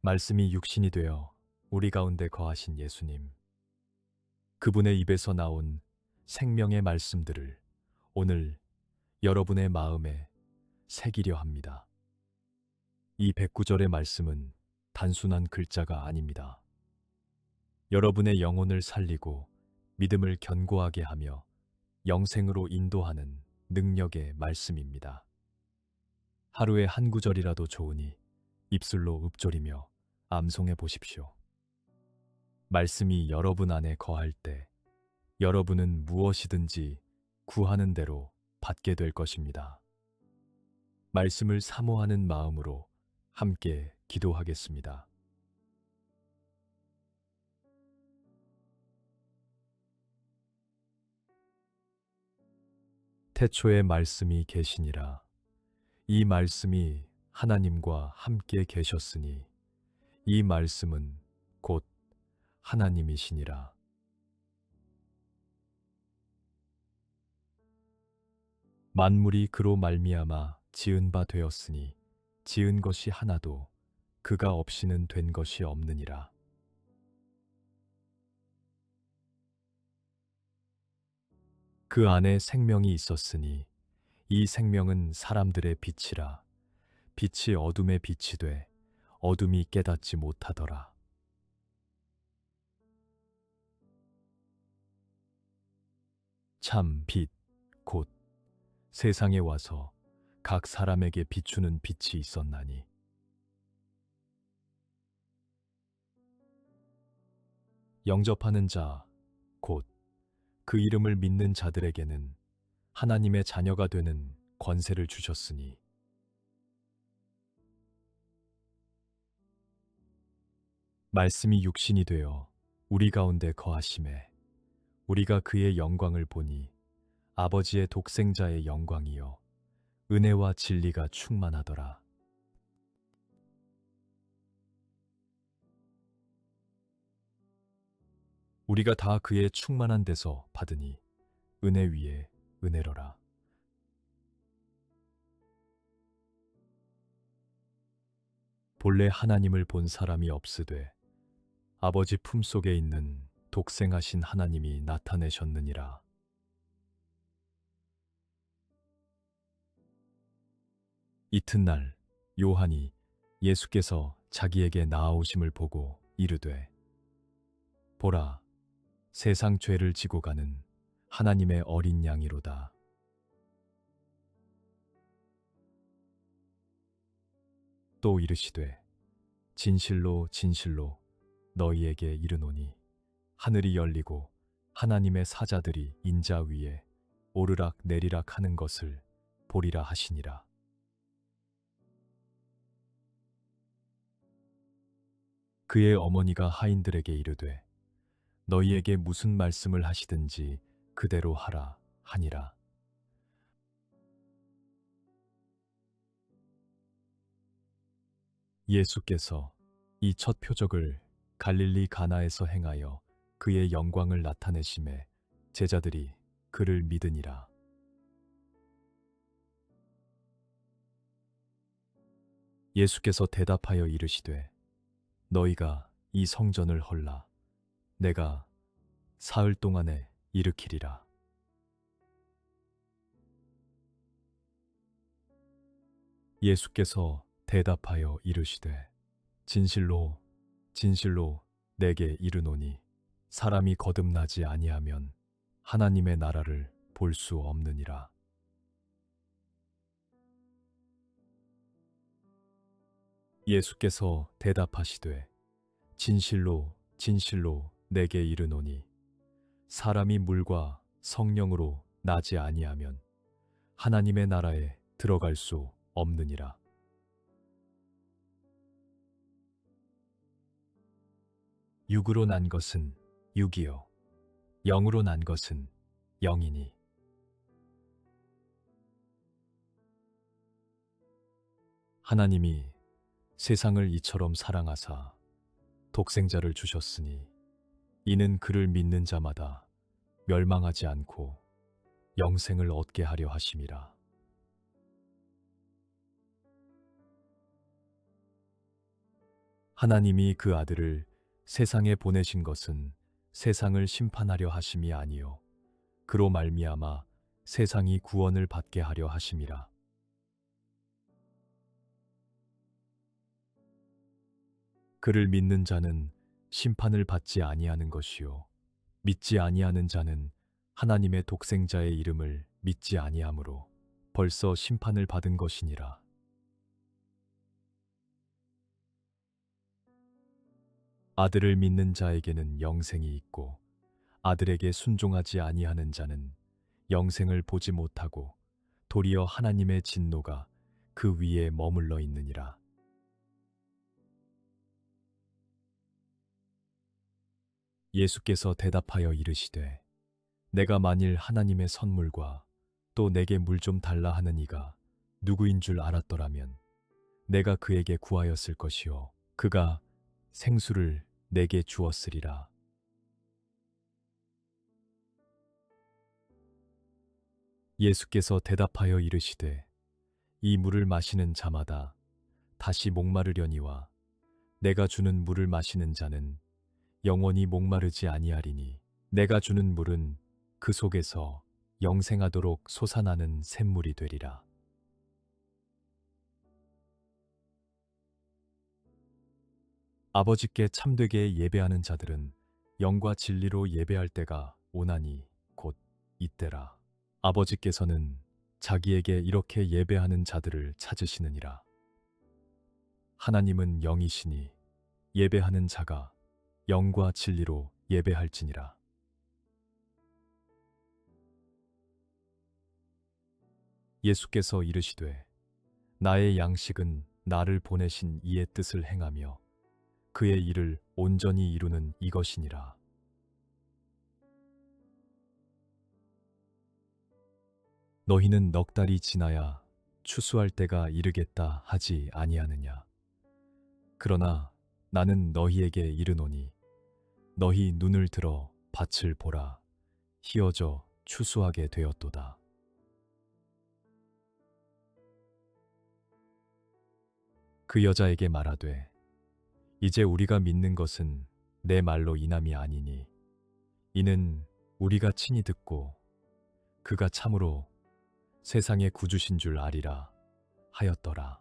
말씀이 육신이 되어 우리 가운데 거하신 예수님, 그분의 입에서 나온 생명의 말씀들을 오늘 여러분의 마음에 새기려 합니다. 이 109절의 말씀은 단순한 글자가 아닙니다. 여러분의 영혼을 살리고 믿음을 견고하게 하며 영생으로 인도하는 능력의 말씀입니다. 하루에 한 구절이라도 좋으니 입술로 읊조리며 암송해 보십시오. 말씀이 여러분 안에 거할 때 여러분은 무엇이든지 구하는 대로 받게 될 것입니다. 말씀을 사모하는 마음으로 함께 기도하겠습니다. 태초에 말씀이 계시니라. 이 말씀이 하나님과 함께 계셨으니 이 말씀은 곧 하나님이시니라. 만물이 그로 말미암아 지은 바 되었으니 지은 것이 하나도 그가 없이는 된 것이 없느니라. 그 안에 생명이 있었으니 이 생명은 사람들의 빛이라. 빛이 어둠에 빛이 돼 어둠이 깨닫지 못하더라. 참 빛, 곧 세상에 와서 각 사람에게 비추는 빛이 있었나니 영접하는 자, 곧 그 이름을 믿는 자들에게는 하나님의 자녀가 되는 권세를 주셨으니 말씀이 육신이 되어 우리 가운데 거하심에 우리가 그의 영광을 보니 아버지의 독생자의 영광이요 은혜와 진리가 충만하더라. 우리가 다 그의 충만한 데서 받으니 은혜 위에 은혜로라. 본래 하나님을 본 사람이 없으되 아버지 품속에 있는 독생하신 하나님이 나타내셨느니라. 이튿날 요한이 예수께서 자기에게 나아오심을 보고 이르되 보라, 세상 죄를 지고 가는 하나님의 어린 양이로다. 또 이르시되 진실로 진실로 너희에게 이르노니 하늘이 열리고 하나님의 사자들이 인자 위에 오르락 내리락 하는 것을 보리라 하시니라. 그의 어머니가 하인들에게 이르되 너희에게 무슨 말씀을 하시든지 그대로 하라 하니라. 예수께서 이 첫 표적을 갈릴리 가나에서 행하여 그의 영광을 나타내심에 제자들이 그를 믿으니라. 예수께서 대답하여 이르시되 너희가 이 성전을 헐라 내가 사흘 동안에 일으키리라. 예수께서 대답하여 이르시되 진실로 진실로 내게 이르노니 사람이 거듭나지 아니하면 하나님의 나라를 볼 수 없느니라. 예수께서 대답하시되 진실로 진실로 내게 이르노니 사람이 물과 성령으로 나지 아니하면 하나님의 나라에 들어갈 수 없느니라. 육으로 난 것은 육이요 영으로 난 것은 영이니 하나님이 세상을 이처럼 사랑하사 독생자를 주셨으니 이는 그를 믿는 자마다 멸망하지 않고 영생을 얻게 하려 하심이라. 하나님이 그 아들을 세상에 보내신 것은 세상을 심판하려 하심이 아니요 그로 말미암아 세상이 구원을 받게 하려 하심이라. 그를 믿는 자는 심판을 받지 아니하는 것이요 믿지 아니하는 자는 하나님의 독생자의 이름을 믿지 아니하므로 벌써 심판을 받은 것이니라. 아들을 믿는 자에게는 영생이 있고 아들에게 순종하지 아니하는 자는 영생을 보지 못하고 도리어 하나님의 진노가 그 위에 머물러 있느니라. 예수께서 대답하여 이르시되 내가 만일 하나님의 선물과 또 내게 물 좀 달라 하는 이가 누구인 줄 알았더라면 내가 그에게 구하였을 것이요 그가 생수를 내게 주었으리라. 예수께서 대답하여 이르시되 이 물을 마시는 자마다 다시 목마르려니와 내가 주는 물을 마시는 자는 영원히 목마르지 아니하리니 내가 주는 물은 그 속에서 영생하도록 솟아나는 샘물이 되리라. 아버지께 참되게 예배하는 자들은 영과 진리로 예배할 때가 오나니 곧 이때라. 아버지께서는 자기에게 이렇게 예배하는 자들을 찾으시느니라. 하나님은 영이시니 예배하는 자가 영과 진리로 예배할지니라. 예수께서 이르시되 나의 양식은 나를 보내신 이의 뜻을 행하며 그의 일을 온전히 이루는 이것이니라. 너희는 넉 달이 지나야 추수할 때가 이르겠다 하지 아니하느냐. 그러나 나는 너희에게 이르노니 너희 눈을 들어 밭을 보라. 희어져 추수하게 되었도다. 그 여자에게 말하되 이제 우리가 믿는 것은 내 말로 인함이 아니니 이는 우리가 친히 듣고 그가 참으로 세상의 구주신 줄 아리라 하였더라.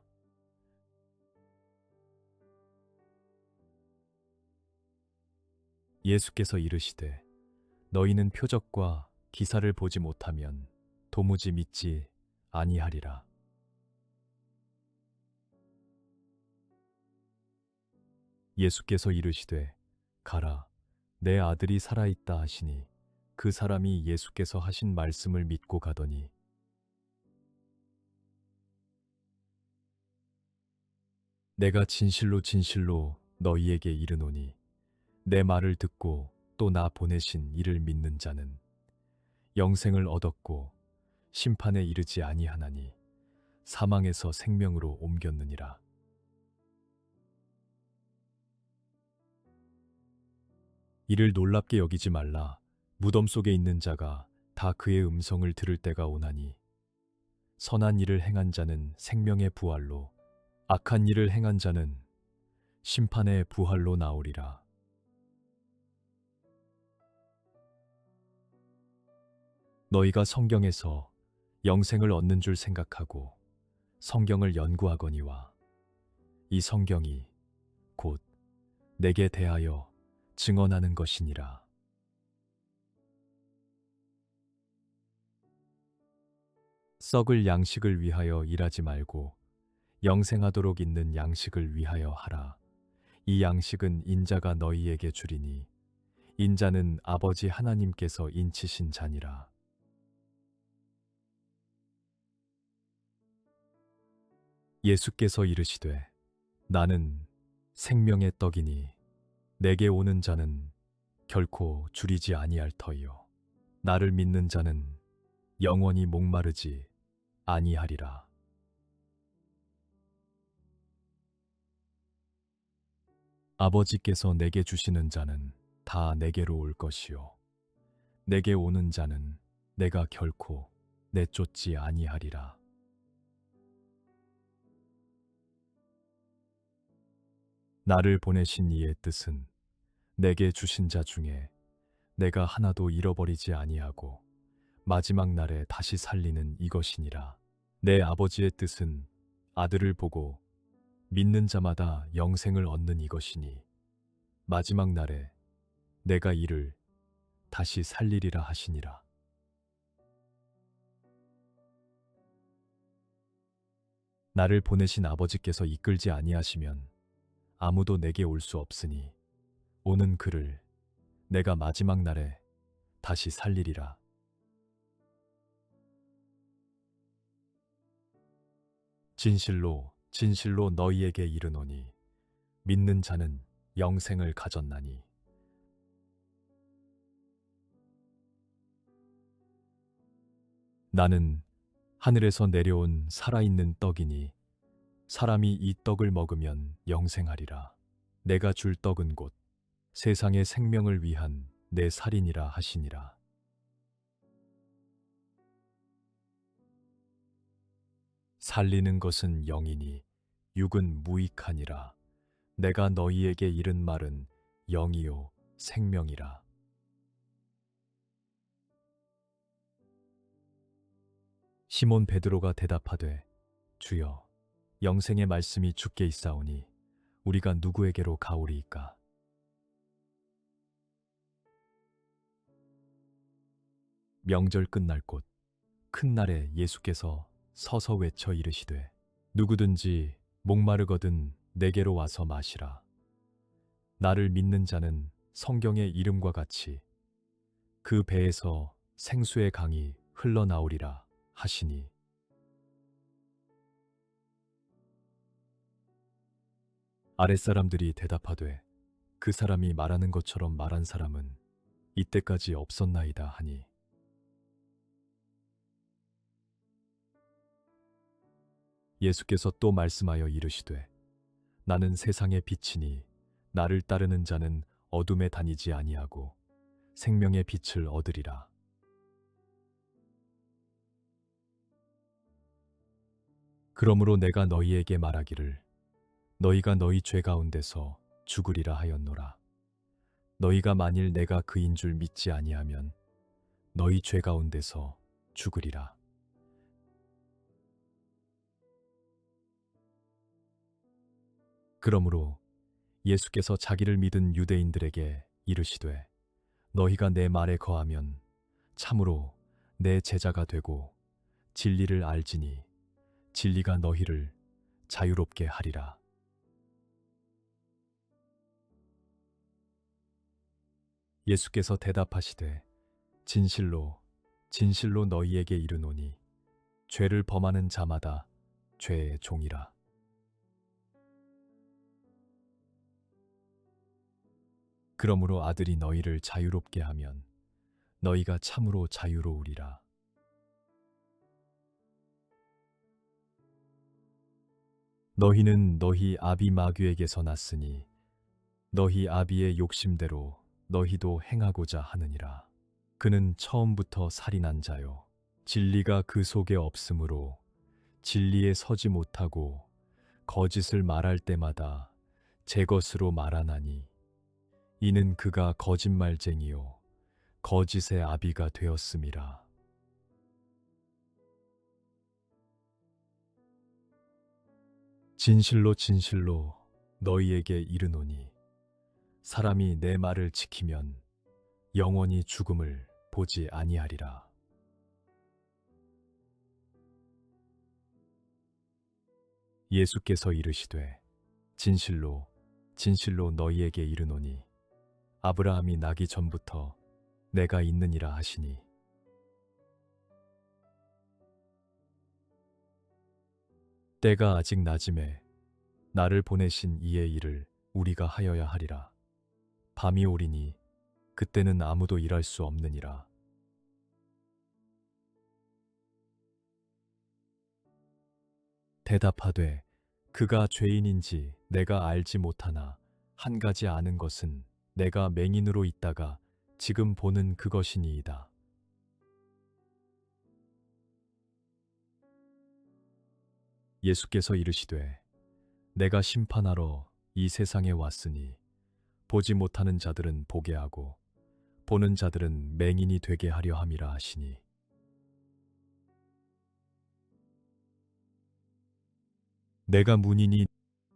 예수께서 이르시되 너희는 표적과 기사를 보지 못하면 도무지 믿지 아니하리라. 예수께서 이르시되 가라 내 아들이 살아있다 하시니 그 사람이 예수께서 하신 말씀을 믿고 가더니 내가 진실로 진실로 너희에게 이르노니 내 말을 듣고 또 나 보내신 이를 믿는 자는 영생을 얻었고 심판에 이르지 아니하나니 사망에서 생명으로 옮겼느니라. 이를 놀랍게 여기지 말라. 무덤 속에 있는 자가 다 그의 음성을 들을 때가 오나니 선한 일을 행한 자는 생명의 부활로 악한 일을 행한 자는 심판의 부활로 나오리라. 너희가 성경에서 영생을 얻는 줄 생각하고 성경을 연구하거니와 이 성경이 곧 내게 대하여 증언하는 것이니라. 썩을 양식을 위하여 일하지 말고 영생하도록 있는 양식을 위하여 하라. 이 양식은 인자가 너희에게 주리니 인자는 아버지 하나님께서 인치신 자니라. 예수께서 이르시되 나는 생명의 떡이니 내게 오는 자는 결코 줄이지 아니할 터이요 나를 믿는 자는 영원히 목마르지 아니하리라. 아버지께서 내게 주시는 자는 다 내게로 올 것이요 내게 오는 자는 내가 결코 내쫓지 아니하리라. 나를 보내신 이의 뜻은 내게 주신 자 중에 내가 하나도 잃어버리지 아니하고 마지막 날에 다시 살리는 이것이니라. 내 아버지의 뜻은 아들을 보고 믿는 자마다 영생을 얻는 이것이니 마지막 날에 내가 이를 다시 살리리라 하시니라. 나를 보내신 아버지께서 이끌지 아니하시면 아무도 내게 올 수 없으니 오는 그를 내가 마지막 날에 다시 살리리라. 진실로 진실로 너희에게 이르노니 믿는 자는 영생을 가졌나니 나는 하늘에서 내려온 살아있는 떡이니 사람이 이 떡을 먹으면 영생하리라. 내가 줄 떡은 곧 세상의 생명을 위한 내 살이니라 하시니라. 살리는 것은 영이니 육은 무익하니라. 내가 너희에게 이른 말은 영이요 생명이라. 시몬 베드로가 대답하되 주여 영생의 말씀이 주께 있사오니 우리가 누구에게로 가오리이까? 명절 끝날 곳 큰 날에 예수께서 서서 외쳐 이르시되 누구든지 목마르거든 내게로 와서 마시라. 나를 믿는 자는 성경의 이름과 같이 그 배에서 생수의 강이 흘러나오리라 하시니 아랫사람들이 대답하되 그 사람이 말하는 것처럼 말한 사람은 이때까지 없었나이다 하니 예수께서 또 말씀하여 이르시되 나는 세상의 빛이니 나를 따르는 자는 어둠에 다니지 아니하고 생명의 빛을 얻으리라. 그러므로 내가 너희에게 말하기를 너희가 너희 죄 가운데서 죽으리라 하였노라. 너희가 만일 내가 그인 줄 믿지 아니하면 너희 죄 가운데서 죽으리라. 그러므로 예수께서 자기를 믿은 유대인들에게 이르시되 너희가 내 말에 거하면 참으로 내 제자가 되고 진리를 알지니 진리가 너희를 자유롭게 하리라. 예수께서 대답하시되 진실로 진실로 너희에게 이르노니 죄를 범하는 자마다 죄의 종이라. 그러므로 아들이 너희를 자유롭게 하면 너희가 참으로 자유로우리라. 너희는 너희 아비 마귀에게서 났으니 너희 아비의 욕심대로 너희도 행하고자 하느니라. 그는 처음부터 살인한 자요 진리가 그 속에 없으므로 진리에 서지 못하고 거짓을 말할 때마다 제 것으로 말하나니 이는 그가 거짓말쟁이요 거짓의 아비가 되었음이라. 진실로 진실로 너희에게 이르노니 사람이 내 말을 지키면 영원히 죽음을 보지 아니하리라. 예수께서 이르시되 진실로 진실로 너희에게 이르노니 아브라함이 나기 전부터 내가 있느니라 하시니 때가 아직 낮음에 나를 보내신 이의 일을 우리가 하여야 하리라. 밤이 오리니 그때는 아무도 일할 수 없느니라. 대답하되 그가 죄인인지 내가 알지 못하나 한 가지 아는 것은 내가 맹인으로 있다가 지금 보는 그것이니이다. 예수께서 이르시되 내가 심판하러 이 세상에 왔으니 보지 못하는 자들은 보게 하고 보는 자들은 맹인이 되게 하려 함이라 하시니 내가 문이니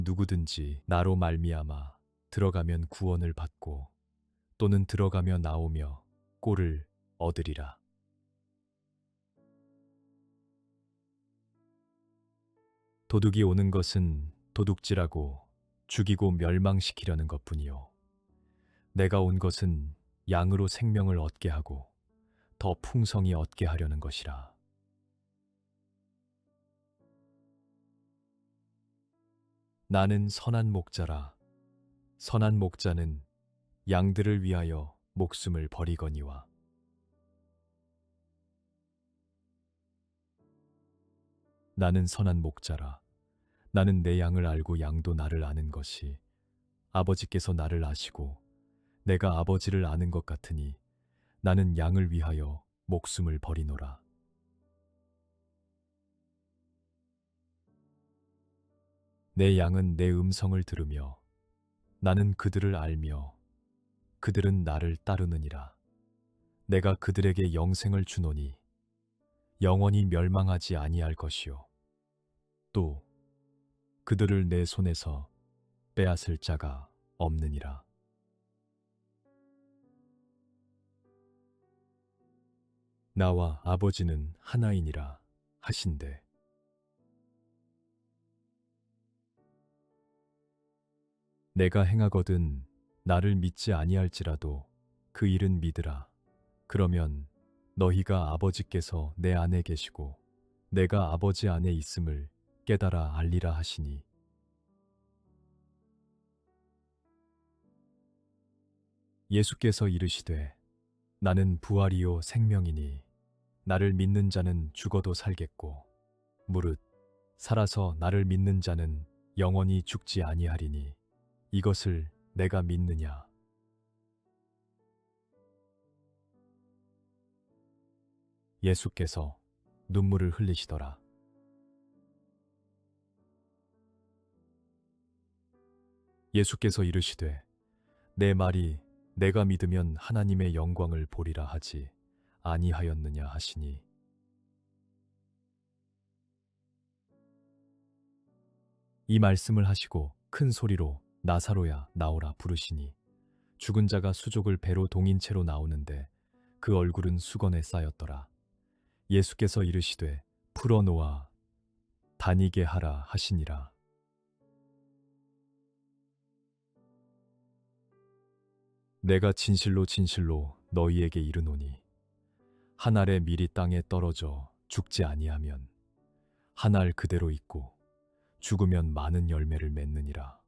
누구든지 나로 말미암아 들어가면 구원을 받고 또는 들어가며 나오며 꼴을 얻으리라. 도둑이 오는 것은 도둑질하고 죽이고 멸망시키려는 것뿐이요 내가 온 것은 양으로 생명을 얻게 하고 더 풍성히 얻게 하려는 것이라. 나는 선한 목자라. 선한 목자는 양들을 위하여 목숨을 버리거니와. 나는 선한 목자라. 나는 내 양을 알고 양도 나를 아는 것이 아버지께서 나를 아시고 내가 아버지를 아는 것 같으니 나는 양을 위하여 목숨을 버리노라. 내 양은 내 음성을 들으며 나는 그들을 알며 그들은 나를 따르느니라. 내가 그들에게 영생을 주노니 영원히 멸망하지 아니할 것이요 또 그들을 내 손에서 빼앗을 자가 없느니라. 나와 아버지는 하나이니라 하신대 내가 행하거든 나를 믿지 아니할지라도 그 일은 믿으라. 그러면 너희가 아버지께서 내 안에 계시고 내가 아버지 안에 있음을 깨달아 알리라 하시니 예수께서 이르시되 나는 부활이요 생명이니 나를 믿는 자는 죽어도 살겠고 무릇 살아서 나를 믿는 자는 영원히 죽지 아니하리니 이것을 내가 믿느냐. 예수께서 눈물을 흘리시더라. 예수께서 이르시되 내 말이 내가 믿으면 하나님의 영광을 보리라 하지 아니하였느냐 하시니 이 말씀을 하시고 큰 소리로 나사로야 나오라 부르시니 죽은 자가 수족을 배로 동인 채로 나오는데 그 얼굴은 수건에 쌓였더라. 예수께서 이르시되 풀어놓아 다니게 하라 하시니라. 내가 진실로 진실로 너희에게 이르노니 한 알의 밀이 땅에 떨어져 죽지 아니하면 한 알 그대로 있고 죽으면 많은 열매를 맺느니라.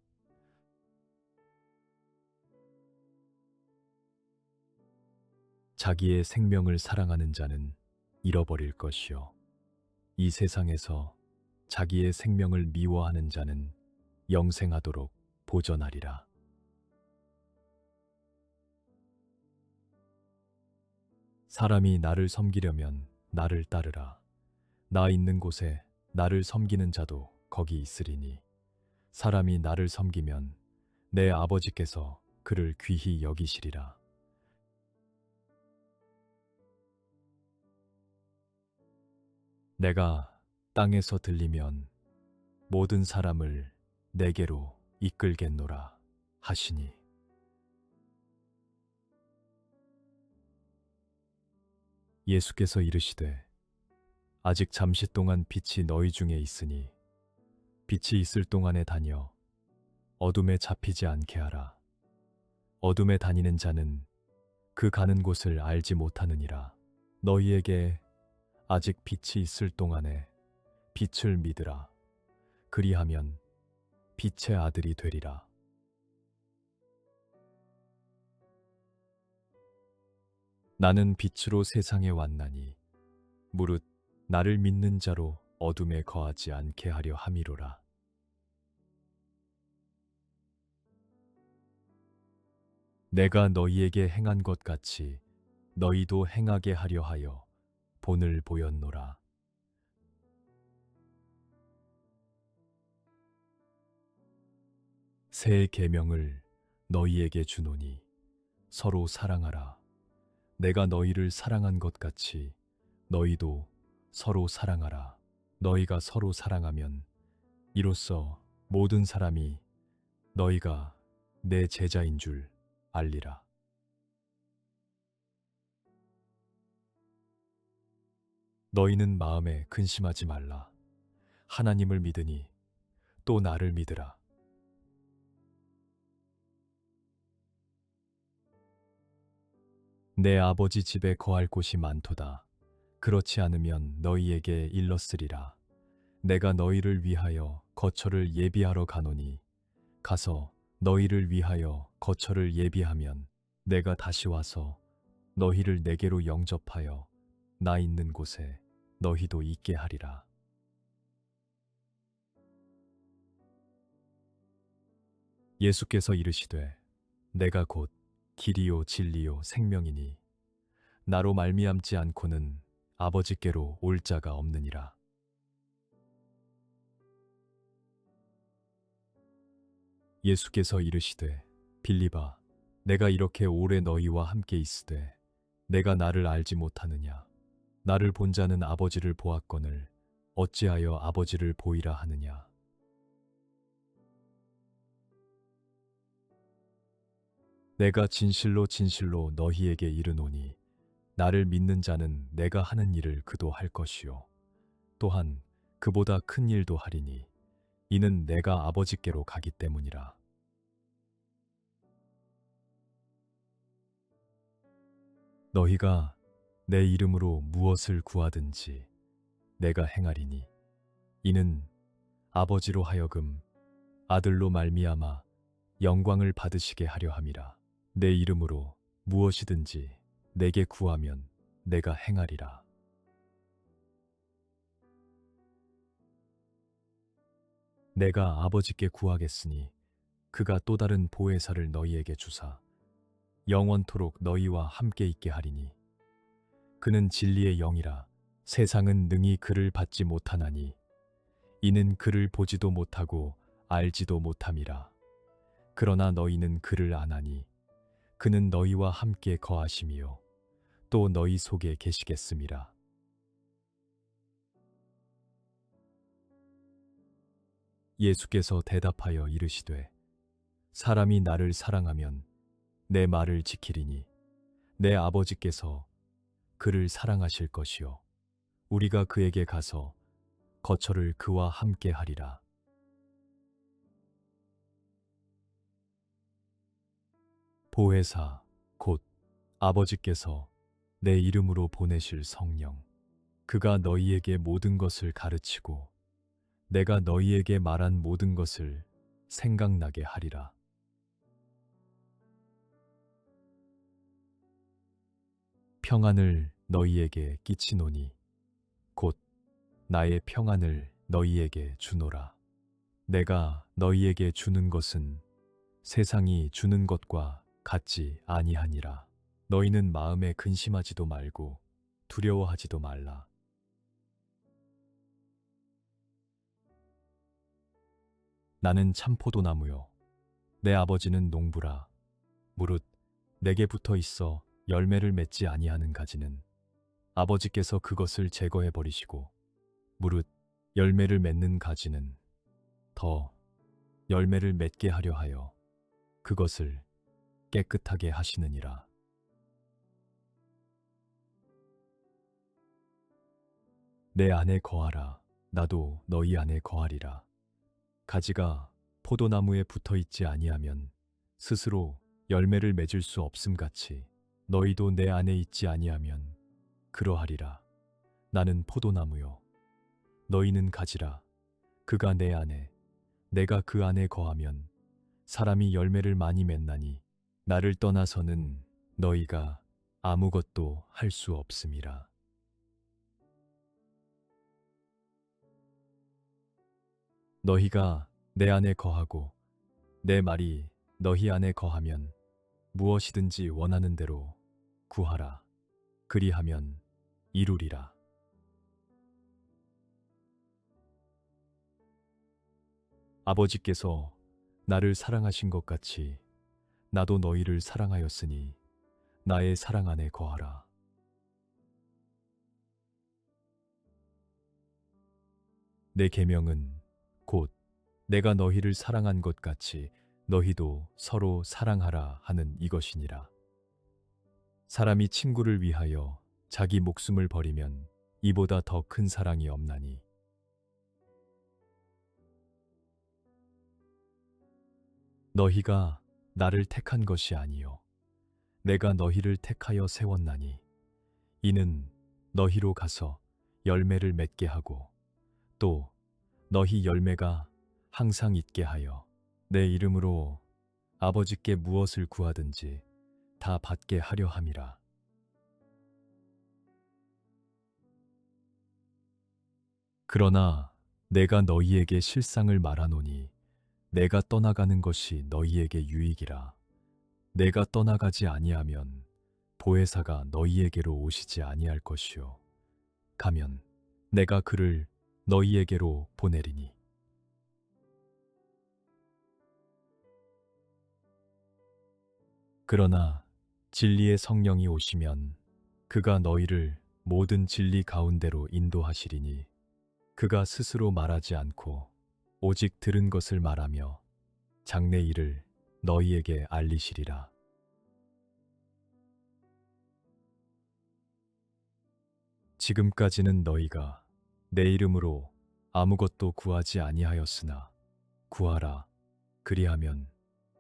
자기의 생명을 사랑하는 자는 잃어버릴 것이요 이 세상에서 자기의 생명을 미워하는 자는 영생하도록 보전하리라. 사람이 나를 섬기려면 나를 따르라. 나 있는 곳에 나를 섬기는 자도 거기 있으리니 사람이 나를 섬기면 내 아버지께서 그를 귀히 여기시리라. 내가 땅에서 들리면 모든 사람을 내게로 이끌겠노라 하시니 예수께서 이르시되 아직 잠시 동안 빛이 너희 중에 있으니 빛이 있을 동안에 다녀 어둠에 잡히지 않게 하라. 어둠에 다니는 자는 그 가는 곳을 알지 못하느니라. 너희에게 아직 빛이 있을 동안에 빛을 믿으라. 그리하면 빛의 아들이 되리라. 나는 빛으로 세상에 왔나니 무릇 나를 믿는 자로 어둠에 거하지 않게 하려 함이로라. 내가 너희에게 행한 것 같이 너희도 행하게 하려 하여 본을 보였노라. 새 계명을 너희에게 주노니 서로 사랑하라. 내가 너희를 사랑한 것 같이 너희도 서로 사랑하라. 너희가 서로 사랑하면 이로써 모든 사람이 너희가 내 제자인 줄 알리라. 너희는 마음에 근심하지 말라. 하나님을 믿으니 또 나를 믿으라. 내 아버지 집에 거할 곳이 많도다. 그렇지 않으면 너희에게 일렀으리라. 내가 너희를 위하여 거처를 예비하러 가노니 가서 너희를 위하여 거처를 예비하면 내가 다시 와서 너희를 내게로 영접하여 나 있는 곳에 너희도 있게 하리라. 예수께서 이르시되 내가 곧 길이요 진리요 생명이니 나로 말미암지 않고는 아버지께로 올 자가 없느니라. 예수께서 이르시되 빌립아 내가 이렇게 오래 너희와 함께 있으되 내가 나를 알지 못하느냐. 나를 본 자는 아버지를 보았거늘 어찌하여 아버지를 보이라 하느냐. 내가 진실로 진실로 너희에게 이르노니 나를 믿는 자는 내가 하는 일을 그도 할 것이요 또한 그보다 큰 일도 하리니 이는 내가 아버지께로 가기 때문이라. 너희가 내 이름으로 무엇을 구하든지 내가 행하리니 이는 아버지로 하여금 아들로 말미암아 영광을 받으시게 하려 함이라. 내 이름으로 무엇이든지 내게 구하면 내가 행하리라. 내가 아버지께 구하겠으니 그가 또 다른 보혜사를 너희에게 주사 영원토록 너희와 함께 있게 하리니 그는 진리의 영이라. 세상은 능히 그를 받지 못하나니 이는 그를 보지도 못하고 알지도 못함이라. 그러나 너희는 그를 아나니 그는 너희와 함께 거하심이요 또 너희 속에 계시겠음이라. 예수께서 대답하여 이르시되 사람이 나를 사랑하면 내 말을 지키리니 내 아버지께서 그를 사랑하실 것이요 우리가 그에게 가서 거처를 그와 함께 하리라. 보혜사 곧 아버지께서 내 이름으로 보내실 성령 그가 너희에게 모든 것을 가르치고 내가 너희에게 말한 모든 것을 생각나게 하리라. 평안을 너희에게 끼치노니 곧 나의 평안을 너희에게 주노라. 내가 너희에게 주는 것은 세상이 주는 것과 같지 아니하니라. 너희는 마음에 근심하지도 말고 두려워하지도 말라. 나는 참포도나무요 내 아버지는 농부라. 무릇 내게 붙어 있어 열매를 맺지 아니하는 가지는 아버지께서 그것을 제거해 버리시고 무릇 열매를 맺는 가지는 더 열매를 맺게 하려 하여 그것을 깨끗하게 하시느니라. 내 안에 거하라. 나도 너희 안에 거하리라. 가지가 포도나무에 붙어 있지 아니하면 스스로 열매를 맺을 수 없음 같이 너희도 내 안에 있지 아니하면 그러하리라. 나는 포도나무요 너희는 가지라. 그가 내 안에 내가 그 안에 거하면 사람이 열매를 많이 맺나니 나를 떠나서는 너희가 아무것도 할 수 없음이라. 너희가 내 안에 거하고 내 말이 너희 안에 거하면 무엇이든지 원하는 대로 구하라. 그리하면 이루리라. 아버지께서 나를 사랑하신 것 같이 나도 너희를 사랑하였으니 나의 사랑 안에 거하라. 내 계명은 곧 내가 너희를 사랑한 것 같이 너희도 서로 사랑하라 하는 이것이니라. 사람이 친구를 위하여 자기 목숨을 버리면 이보다 더 큰 사랑이 없나니. 너희가 나를 택한 것이 아니요 내가 너희를 택하여 세웠나니 이는 너희로 가서 열매를 맺게 하고 또 너희 열매가 항상 있게 하여 내 이름으로 아버지께 무엇을 구하든지 다 받게 하려 함이라. 그러나 내가 너희에게 실상을 말하노니 내가 떠나가는 것이 너희에게 유익이라. 내가 떠나가지 아니하면 보혜사가 너희에게로 오시지 아니할 것이요 가면 내가 그를 너희에게로 보내리니. 그러나 진리의 성령이 오시면 그가 너희를 모든 진리 가운데로 인도하시리니 그가 스스로 말하지 않고 오직 들은 것을 말하며 장래 일을 너희에게 알리시리라. 지금까지는 너희가 내 이름으로 아무것도 구하지 아니하였으나 구하라 그리하면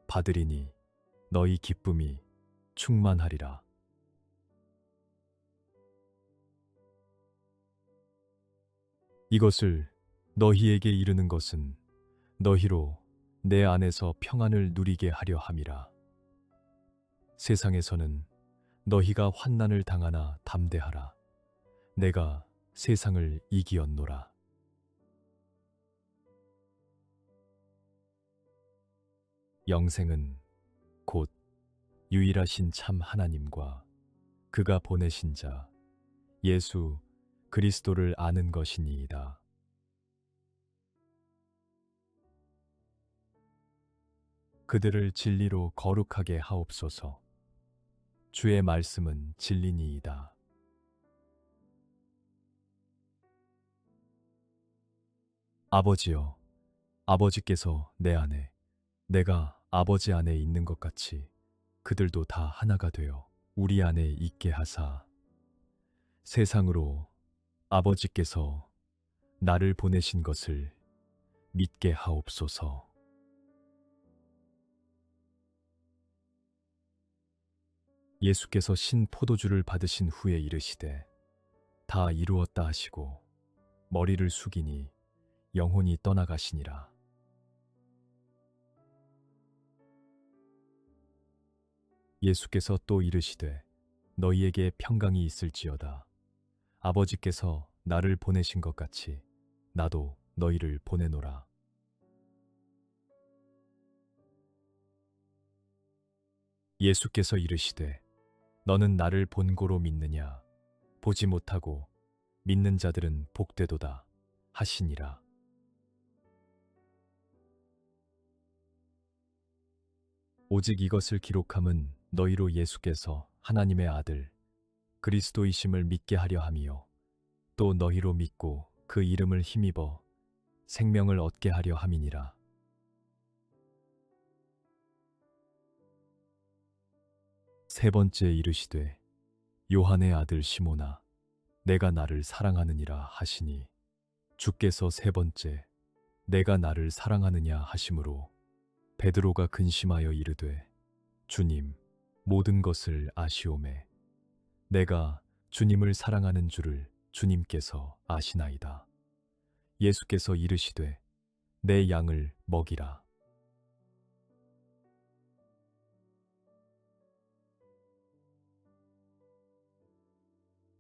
받으리니 너희 기쁨이 충만하리라. 이것을 너희에게 이르는 것은 너희로 내 안에서 평안을 누리게 하려 함이라. 세상에서는 너희가 환난을 당하나 담대하라. 내가 세상을 이기었노라. 영생은 곧 유일하신 참 하나님과 그가 보내신 자 예수 그리스도를 아는 것이니이다. 그들을 진리로 거룩하게 하옵소서. 주의 말씀은 진리니이다. 아버지여, 아버지께서 내 안에, 내가 아버지 안에 있는 것 같이 그들도 다 하나가 되어 우리 안에 있게 하사 세상으로 아버지께서 나를 보내신 것을 믿게 하옵소서. 예수께서 신 포도주를 받으신 후에 이르시되 다 이루었다 하시고 머리를 숙이니 영혼이 떠나가시니라. 예수께서 또 이르시되 너희에게 평강이 있을지어다. 아버지께서 나를 보내신 것 같이 나도 너희를 보내노라. 예수께서 이르시되 너는 나를 본고로 믿느냐? 보지 못하고 믿는 자들은 복되도다 하시니라. 오직 이것을 기록함은 너희로 예수께서 하나님의 아들 그리스도이심을 믿게 하려 함이요 또 너희로 믿고 그 이름을 힘입어 생명을 얻게 하려 함이니라. 세 번째 이르시되 요한의 아들 시몬아 내가 나를 사랑하느니라 하시니 주께서 세 번째 내가 나를 사랑하느냐 하심으로 베드로가 근심하여 이르되 주님 모든 것을 아시오매 내가 주님을 사랑하는 줄을 주님께서 아시나이다. 예수께서 이르시되 내 양을 먹이라.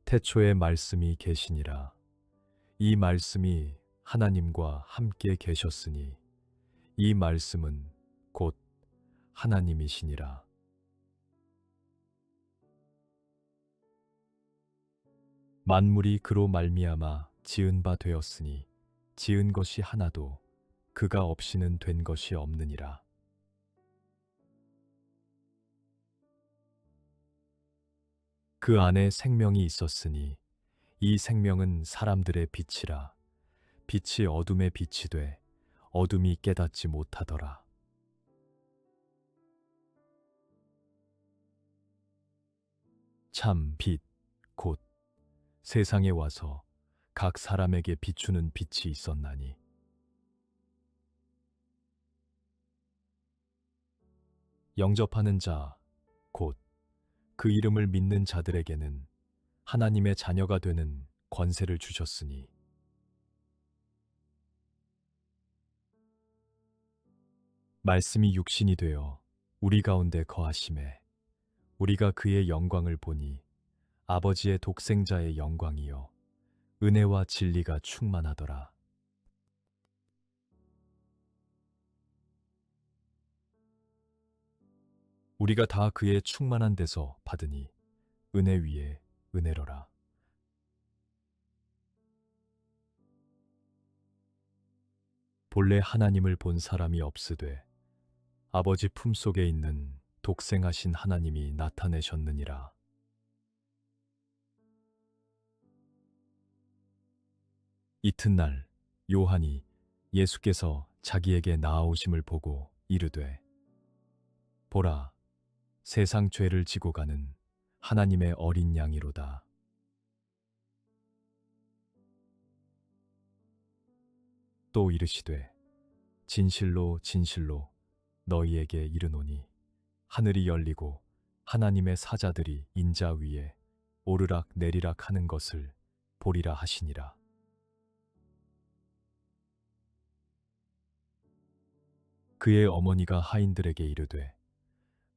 태초에 말씀이 계시니라. 이 말씀이 하나님과 함께 계셨으니 이 말씀은 곧 하나님이시니라. 만물이 그로 말미암아 지은 바 되었으니 지은 것이 하나도 그가 없이는 된 것이 없느니라. 그 안에 생명이 있었으니 이 생명은 사람들의 빛이라. 빛이 어둠에 빛이 돼 어둠이 깨닫지 못하더라. 참 빛, 곧 세상에 와서 각 사람에게 비추는 빛이 있었나니 영접하는 자, 곧 그 이름을 믿는 자들에게는 하나님의 자녀가 되는 권세를 주셨으니 말씀이 육신이 되어 우리 가운데 거하심에 우리가 그의 영광을 보니 아버지의 독생자의 영광이요 은혜와 진리가 충만하더라. 우리가 다 그의 충만한 데서 받으니 은혜 위에 은혜로라. 본래 하나님을 본 사람이 없으되 아버지 품속에 있는 독생하신 하나님이 나타내셨느니라. 이튿날 요한이 예수께서 자기에게 나아오심을 보고 이르되 보라 세상 죄를 지고 가는 하나님의 어린 양이로다. 또 이르시되 진실로 진실로 너희에게 이르노니 하늘이 열리고 하나님의 사자들이 인자 위에 오르락 내리락 하는 것을 보리라 하시니라. 그의 어머니가 하인들에게 이르되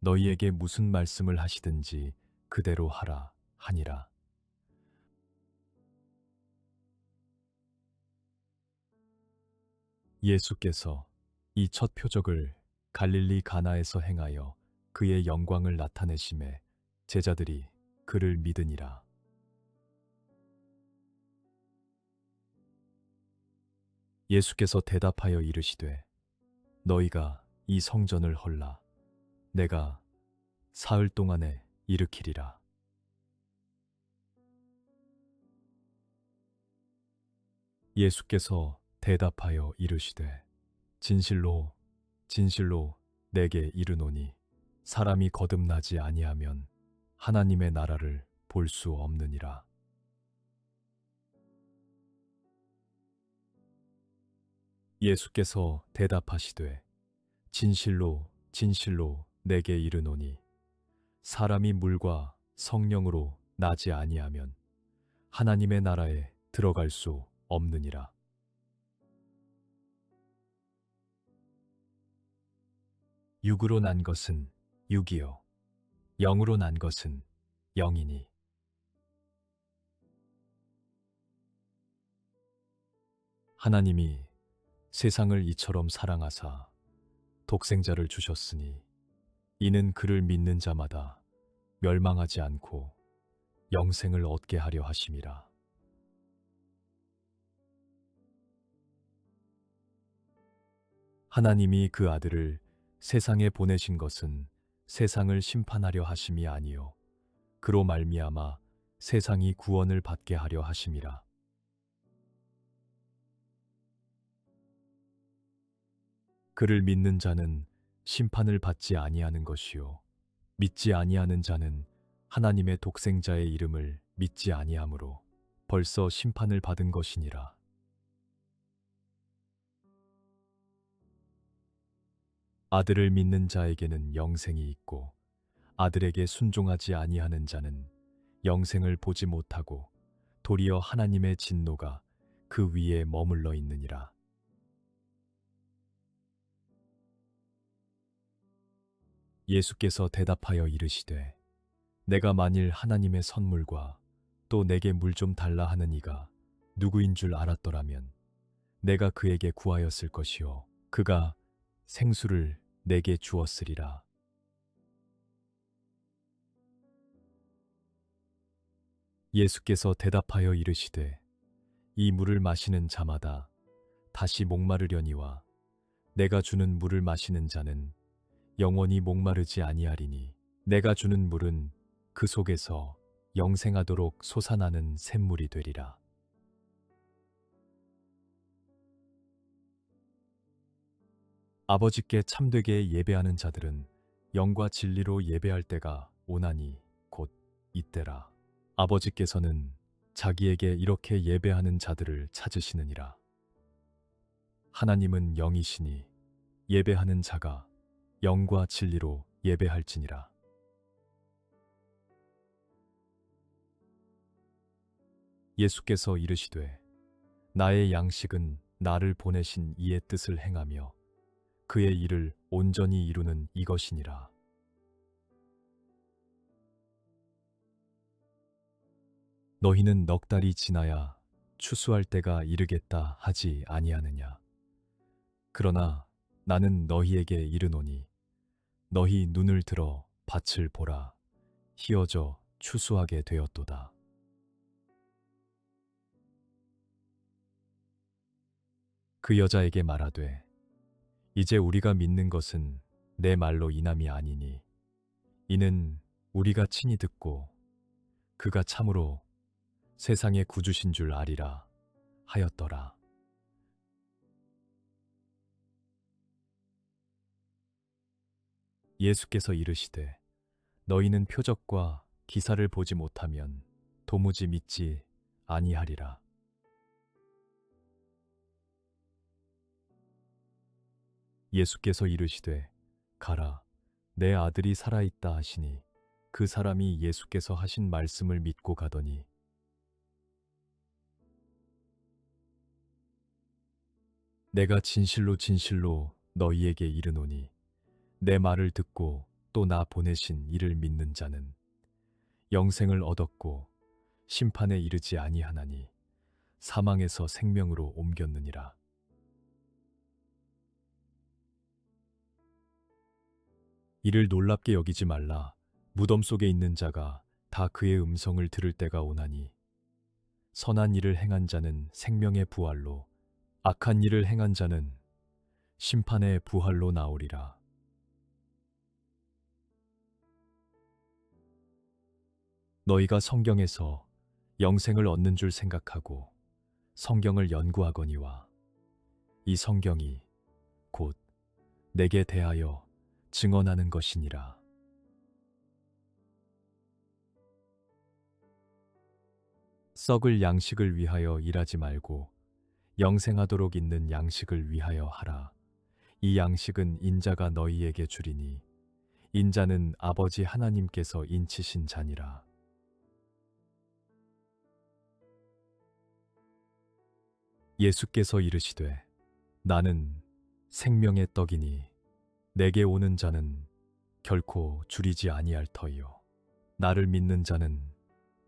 너희에게 무슨 말씀을 하시든지 그대로 하라 하니라. 예수께서 이 첫 표적을 갈릴리 가나에서 행하여 그의 영광을 나타내심에 제자들이 그를 믿으니라. 예수께서 대답하여 이르시되 너희가 이 성전을 헐라 내가 사흘 동안에 일으키리라. 예수께서 대답하여 이르시되 진실로 진실로 내게 이르노니 사람이 거듭나지 아니하면 하나님의 나라를 볼 수 없느니라. 예수께서 대답하시되 진실로 진실로 내게 이르노니 사람이 물과 성령으로 나지 아니하면 하나님의 나라에 들어갈 수 없느니라. 육으로 난 것은 육이요 영으로 난 것은 영이니 하나님이 세상을 이처럼 사랑하사 독생자를 주셨으니 이는 그를 믿는 자마다 멸망하지 않고 영생을 얻게 하려 하심이라. 하나님이 그 아들을 세상에 보내신 것은 세상을 심판하려 하심이 아니요 그로 말미암아 세상이 구원을 받게 하려 하심이라. 그를 믿는 자는 심판을 받지 아니하는 것이요 믿지 아니하는 자는 하나님의 독생자의 이름을 믿지 아니하므로 벌써 심판을 받은 것이니라. 아들을 믿는 자에게는 영생이 있고 아들에게 순종하지 아니하는 자는 영생을 보지 못하고 도리어 하나님의 진노가 그 위에 머물러 있느니라. 예수께서 대답하여 이르시되 내가 만일 하나님의 선물과 또 내게 물 좀 달라 하는 이가 누구인 줄 알았더라면 내가 그에게 구하였을 것이요 그가 생수를 내게 주었으리라. 예수께서 대답하여 이르시되 이 물을 마시는 자마다 다시 목마르려니와 내가 주는 물을 마시는 자는 영원히 목마르지 아니하리니 내가 주는 물은 그 속에서 영생하도록 솟아나는 샘물이 되리라. 아버지께 참되게 예배하는 자들은 영과 진리로 예배할 때가 오나니 곧 이때라. 아버지께서는 자기에게 이렇게 예배하는 자들을 찾으시느니라. 하나님은 영이시니 예배하는 자가 영과 진리로 예배할지니라. 예수께서 이르시되 나의 양식은 나를 보내신 이의 뜻을 행하며 그의 일을 온전히 이루는 이것이니라. 너희는 넉 달이 지나야 추수할 때가 이르겠다 하지 아니하느냐. 그러나 나는 너희에게 이르노니 너희 눈을 들어 밭을 보라. 희어져 추수하게 되었도다. 그 여자에게 말하되 이제 우리가 믿는 것은 내 말로 인함이 아니니 이는 우리가 친히 듣고 그가 참으로 세상의 구주신 줄 아리라 하였더라. 예수께서 이르시되 너희는 표적과 기사를 보지 못하면 도무지 믿지 아니하리라. 예수께서 이르시되 가라 내 아들이 살아있다 하시니 그 사람이 예수께서 하신 말씀을 믿고 가더니 내가 진실로 진실로 너희에게 이르노니 내 말을 듣고 또 나 보내신 이를 믿는 자는 영생을 얻었고 심판에 이르지 아니하나니 사망에서 생명으로 옮겼느니라. 이를 놀랍게 여기지 말라. 무덤 속에 있는 자가 다 그의 음성을 들을 때가 오나니 선한 일을 행한 자는 생명의 부활로 악한 일을 행한 자는 심판의 부활로 나오리라. 너희가 성경에서 영생을 얻는 줄 생각하고 성경을 연구하거니와 이 성경이 곧 내게 대하여 증언하는 것이니라. 썩을 양식을 위하여 일하지 말고 영생하도록 있는 양식을 위하여 하라. 이 양식은 인자가 너희에게 주리니 인자는 아버지 하나님께서 인치신 자니라. 예수께서 이르시되 나는 생명의 떡이니 내게 오는 자는 결코 줄이지 아니할 터이요 나를 믿는 자는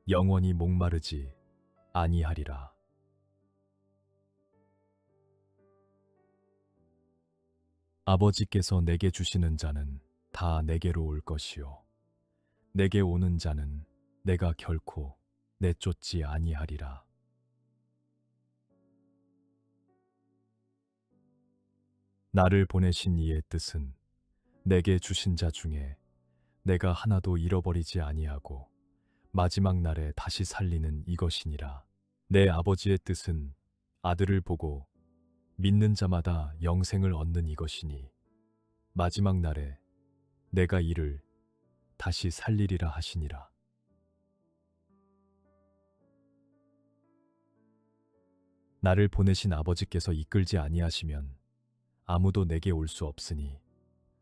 영원히 목마르지 아니하리라. 아버지께서 내게 주시는 자는 다 내게로 올 것이요 내게 오는 자는 내가 결코 내쫓지 아니하리라. 나를 보내신 이의 뜻은 내게 주신 자 중에 내가 하나도 잃어버리지 아니하고 마지막 날에 다시 살리는 이것이니라. 내 아버지의 뜻은 아들을 보고 믿는 자마다 영생을 얻는 이것이니 마지막 날에 내가 이를 다시 살리리라 하시니라. 나를 보내신 아버지께서 이끌지 아니하시면 아무도 내게 올 수 없으니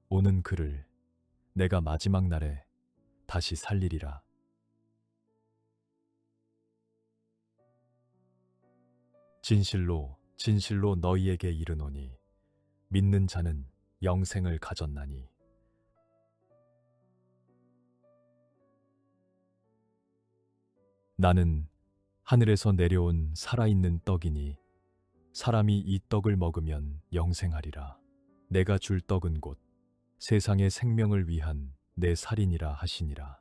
오는 그를 내가 마지막 날에 다시 살리리라. 진실로 진실로 너희에게 이르노니 믿는 자는 영생을 가졌나니 나는 하늘에서 내려온 살아있는 떡이니 사람이 이 떡을 먹으면 영생하리라. 내가 줄 떡은 곧 세상의 생명을 위한 내 살이니라 하시니라.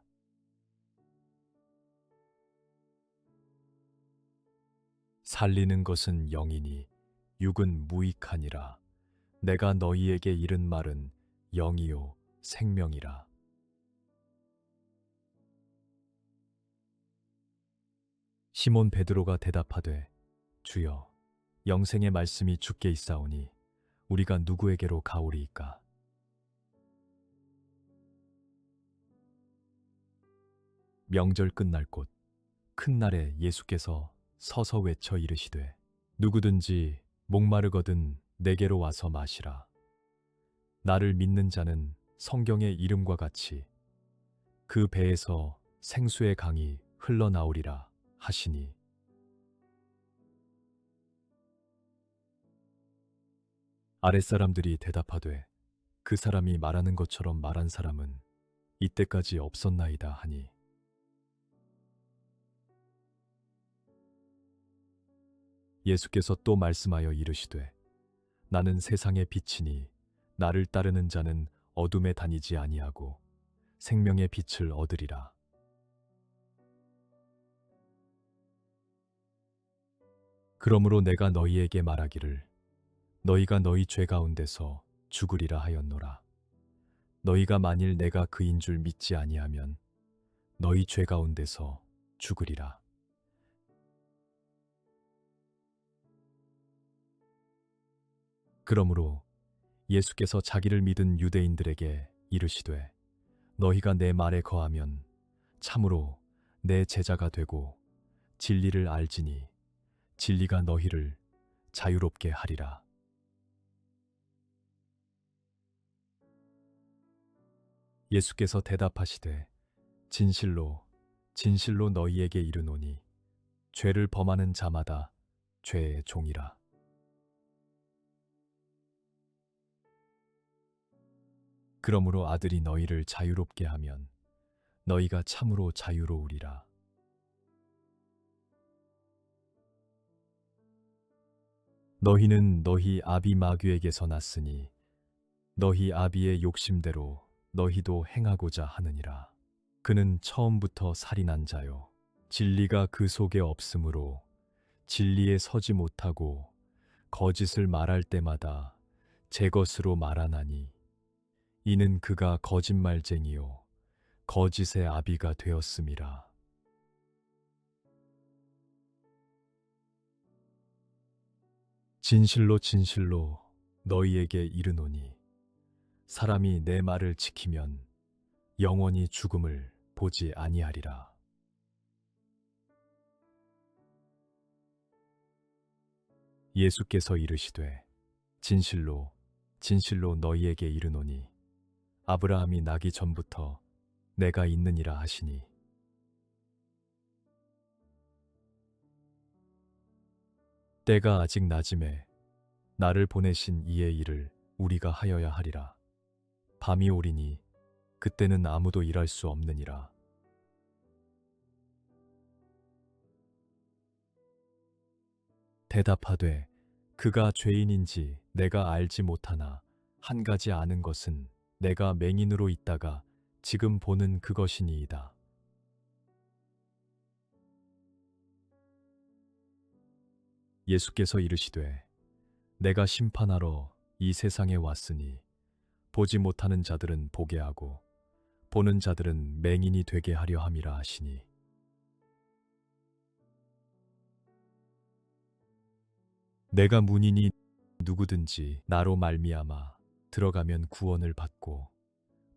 살리는 것은 영이니 육은 무익하니라. 내가 너희에게 이른 말은 영이요 생명이라. 시몬 베드로가 대답하되 주여 영생의 말씀이 주께 있사오니 우리가 누구에게로 가오리이까? 명절 끝날 곳 큰 날에 예수께서 서서 외쳐 이르시되 누구든지 목마르거든 내게로 와서 마시라. 나를 믿는 자는 성경의 이름과 같이 그 배에서 생수의 강이 흘러나오리라 하시니 아랫사람들이 대답하되 그 사람이 말하는 것처럼 말한 사람은 이때까지 없었나이다 하니 예수께서 또 말씀하여 이르시되 나는 세상의 빛이니 나를 따르는 자는 어둠에 다니지 아니하고 생명의 빛을 얻으리라. 그러므로 내가 너희에게 말하기를 너희가 너희 죄 가운데서 죽으리라 하였노라. 너희가 만일 내가 그인 줄 믿지 아니하면 너희 죄 가운데서 죽으리라. 그러므로 예수께서 자기를 믿은 유대인들에게 이르시되 너희가 내 말에 거하면 참으로 내 제자가 되고 진리를 알지니 진리가 너희를 자유롭게 하리라. 예수께서 대답하시되 진실로 진실로 너희에게 이르노니 죄를 범하는 자마다 죄의 종이라. 그러므로 아들이 너희를 자유롭게 하면 너희가 참으로 자유로우리라. 너희는 너희 아비 마귀에게서 났으니 너희 아비의 욕심대로 너희도 행하고자 하느니라. 그는 처음부터 살인한 자요 진리가 그 속에 없으므로 진리에 서지 못하고 거짓을 말할 때마다 제 것으로 말하나니 이는 그가 거짓말쟁이요 거짓의 아비가 되었음이라. 진실로 진실로 너희에게 이르노니 사람이 내 말을 지키면 영원히 죽음을 보지 아니하리라. 예수께서 이르시되 진실로 진실로 너희에게 이르노니 아브라함이 나기 전부터 내가 있느니라 하시니 때가 아직 낮음에 나를 보내신 이의 일을 우리가 하여야 하리라. 밤이 오리니 그때는 아무도 일할 수 없느니라. 대답하되 그가 죄인인지 내가 알지 못하나 한 가지 아는 것은 내가 맹인으로 있다가 지금 보는 그것이니이다. 예수께서 이르시되 내가 심판하러 이 세상에 왔으니 보지 못하는 자들은 보게 하고 보는 자들은 맹인이 되게 하려 함이라 하시니 내가 문이니 누구든지 나로 말미암아 들어가면 구원을 받고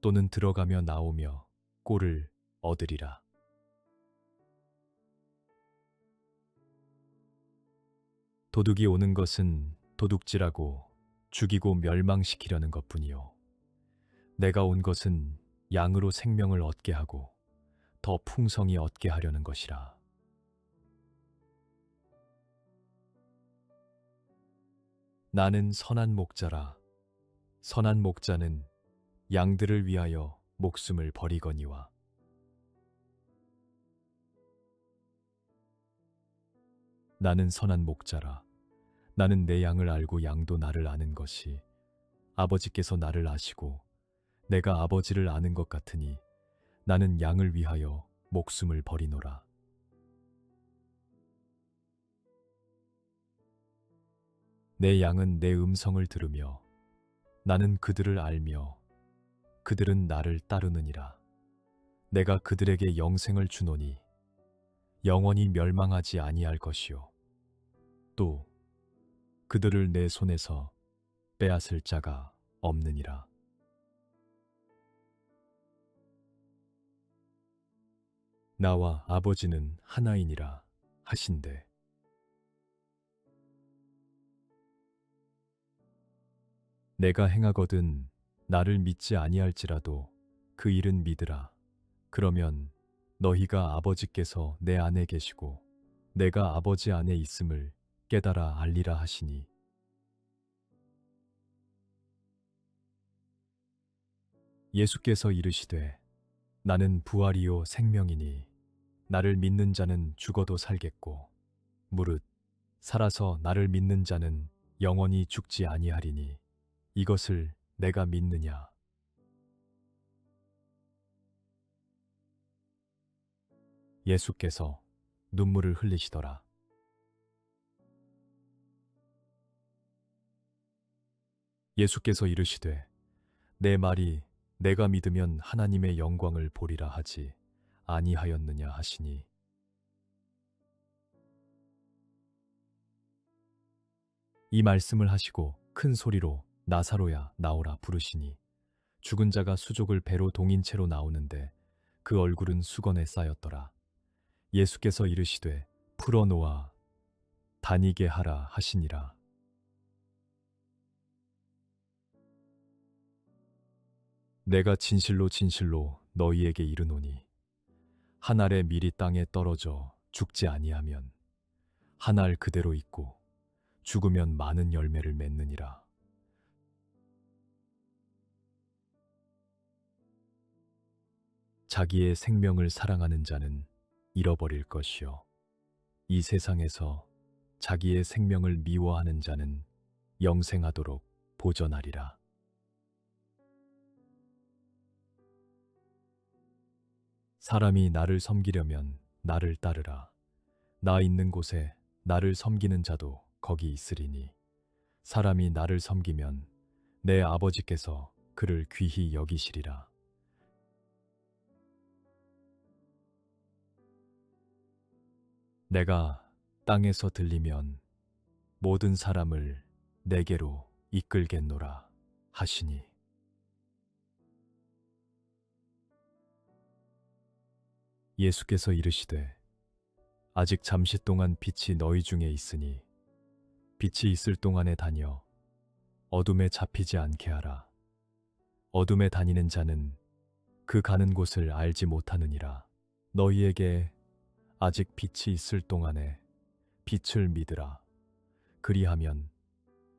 또는 들어가며 나오며 꼴을 얻으리라. 도둑이 오는 것은 도둑질하고 죽이고 멸망시키려는 것뿐이요 내가 온 것은 양으로 생명을 얻게 하고 더 풍성히 얻게 하려는 것이라. 나는 선한 목자라. 선한 목자는 양들을 위하여 목숨을 버리거니와 나는 선한 목자라. 나는 내 양을 알고 양도 나를 아는 것이 아버지께서 나를 아시고 내가 아버지를 아는 것 같으니 나는 양을 위하여 목숨을 버리노라. 내 양은 내 음성을 들으며 나는 그들을 알며 그들은 나를 따르느니라. 내가 그들에게 영생을 주노니 영원히 멸망하지 아니할 것이요 또 그들을 내 손에서 빼앗을 자가 없느니라. 나와 아버지는 하나이니라 하신대. 내가 행하거든 나를 믿지 아니할지라도 그 일은 믿으라. 그러면 너희가 아버지께서 내 안에 계시고 내가 아버지 안에 있음을 깨달아 알리라 하시니, 예수께서 이르시되 나는 부활이요 생명이니 나를 믿는 자는 죽어도 살겠고 무릇 살아서 나를 믿는 자는 영원히 죽지 아니하리니 이것을 내가 믿느냐. 예수께서 눈물을 흘리시더라. 예수께서 이르시되 내 말이 내가 믿으면 하나님의 영광을 보리라 하지 아니하였느냐 하시니, 이 말씀을 하시고 큰 소리로 나사로야 나오라 부르시니 죽은 자가 수족을 배로 동인 채로 나오는데 그 얼굴은 수건에 쌓였더라. 예수께서 이르시되 풀어놓아 다니게 하라 하시니라. 내가 진실로 진실로 너희에게 이르노니 한 알의 밀이 땅에 떨어져 죽지 아니하면 한 알 그대로 있고 죽으면 많은 열매를 맺느니라. 자기의 생명을 사랑하는 자는 잃어버릴 것이요 이 세상에서 자기의 생명을 미워하는 자는 영생하도록 보전하리라. 사람이 나를 섬기려면 나를 따르라. 나 있는 곳에 나를 섬기는 자도 거기 있으리니 사람이 나를 섬기면 내 아버지께서 그를 귀히 여기시리라. 내가 땅에서 들리면 모든 사람을 내게로 이끌겠노라 하시니, 예수께서 이르시되 아직 잠시 동안 빛이 너희 중에 있으니 빛이 있을 동안에 다녀 어둠에 잡히지 않게 하라. 어둠에 다니는 자는 그 가는 곳을 알지 못하느니라. 너희에게 아직 빛이 있을 동안에 빛을 믿으라. 그리하면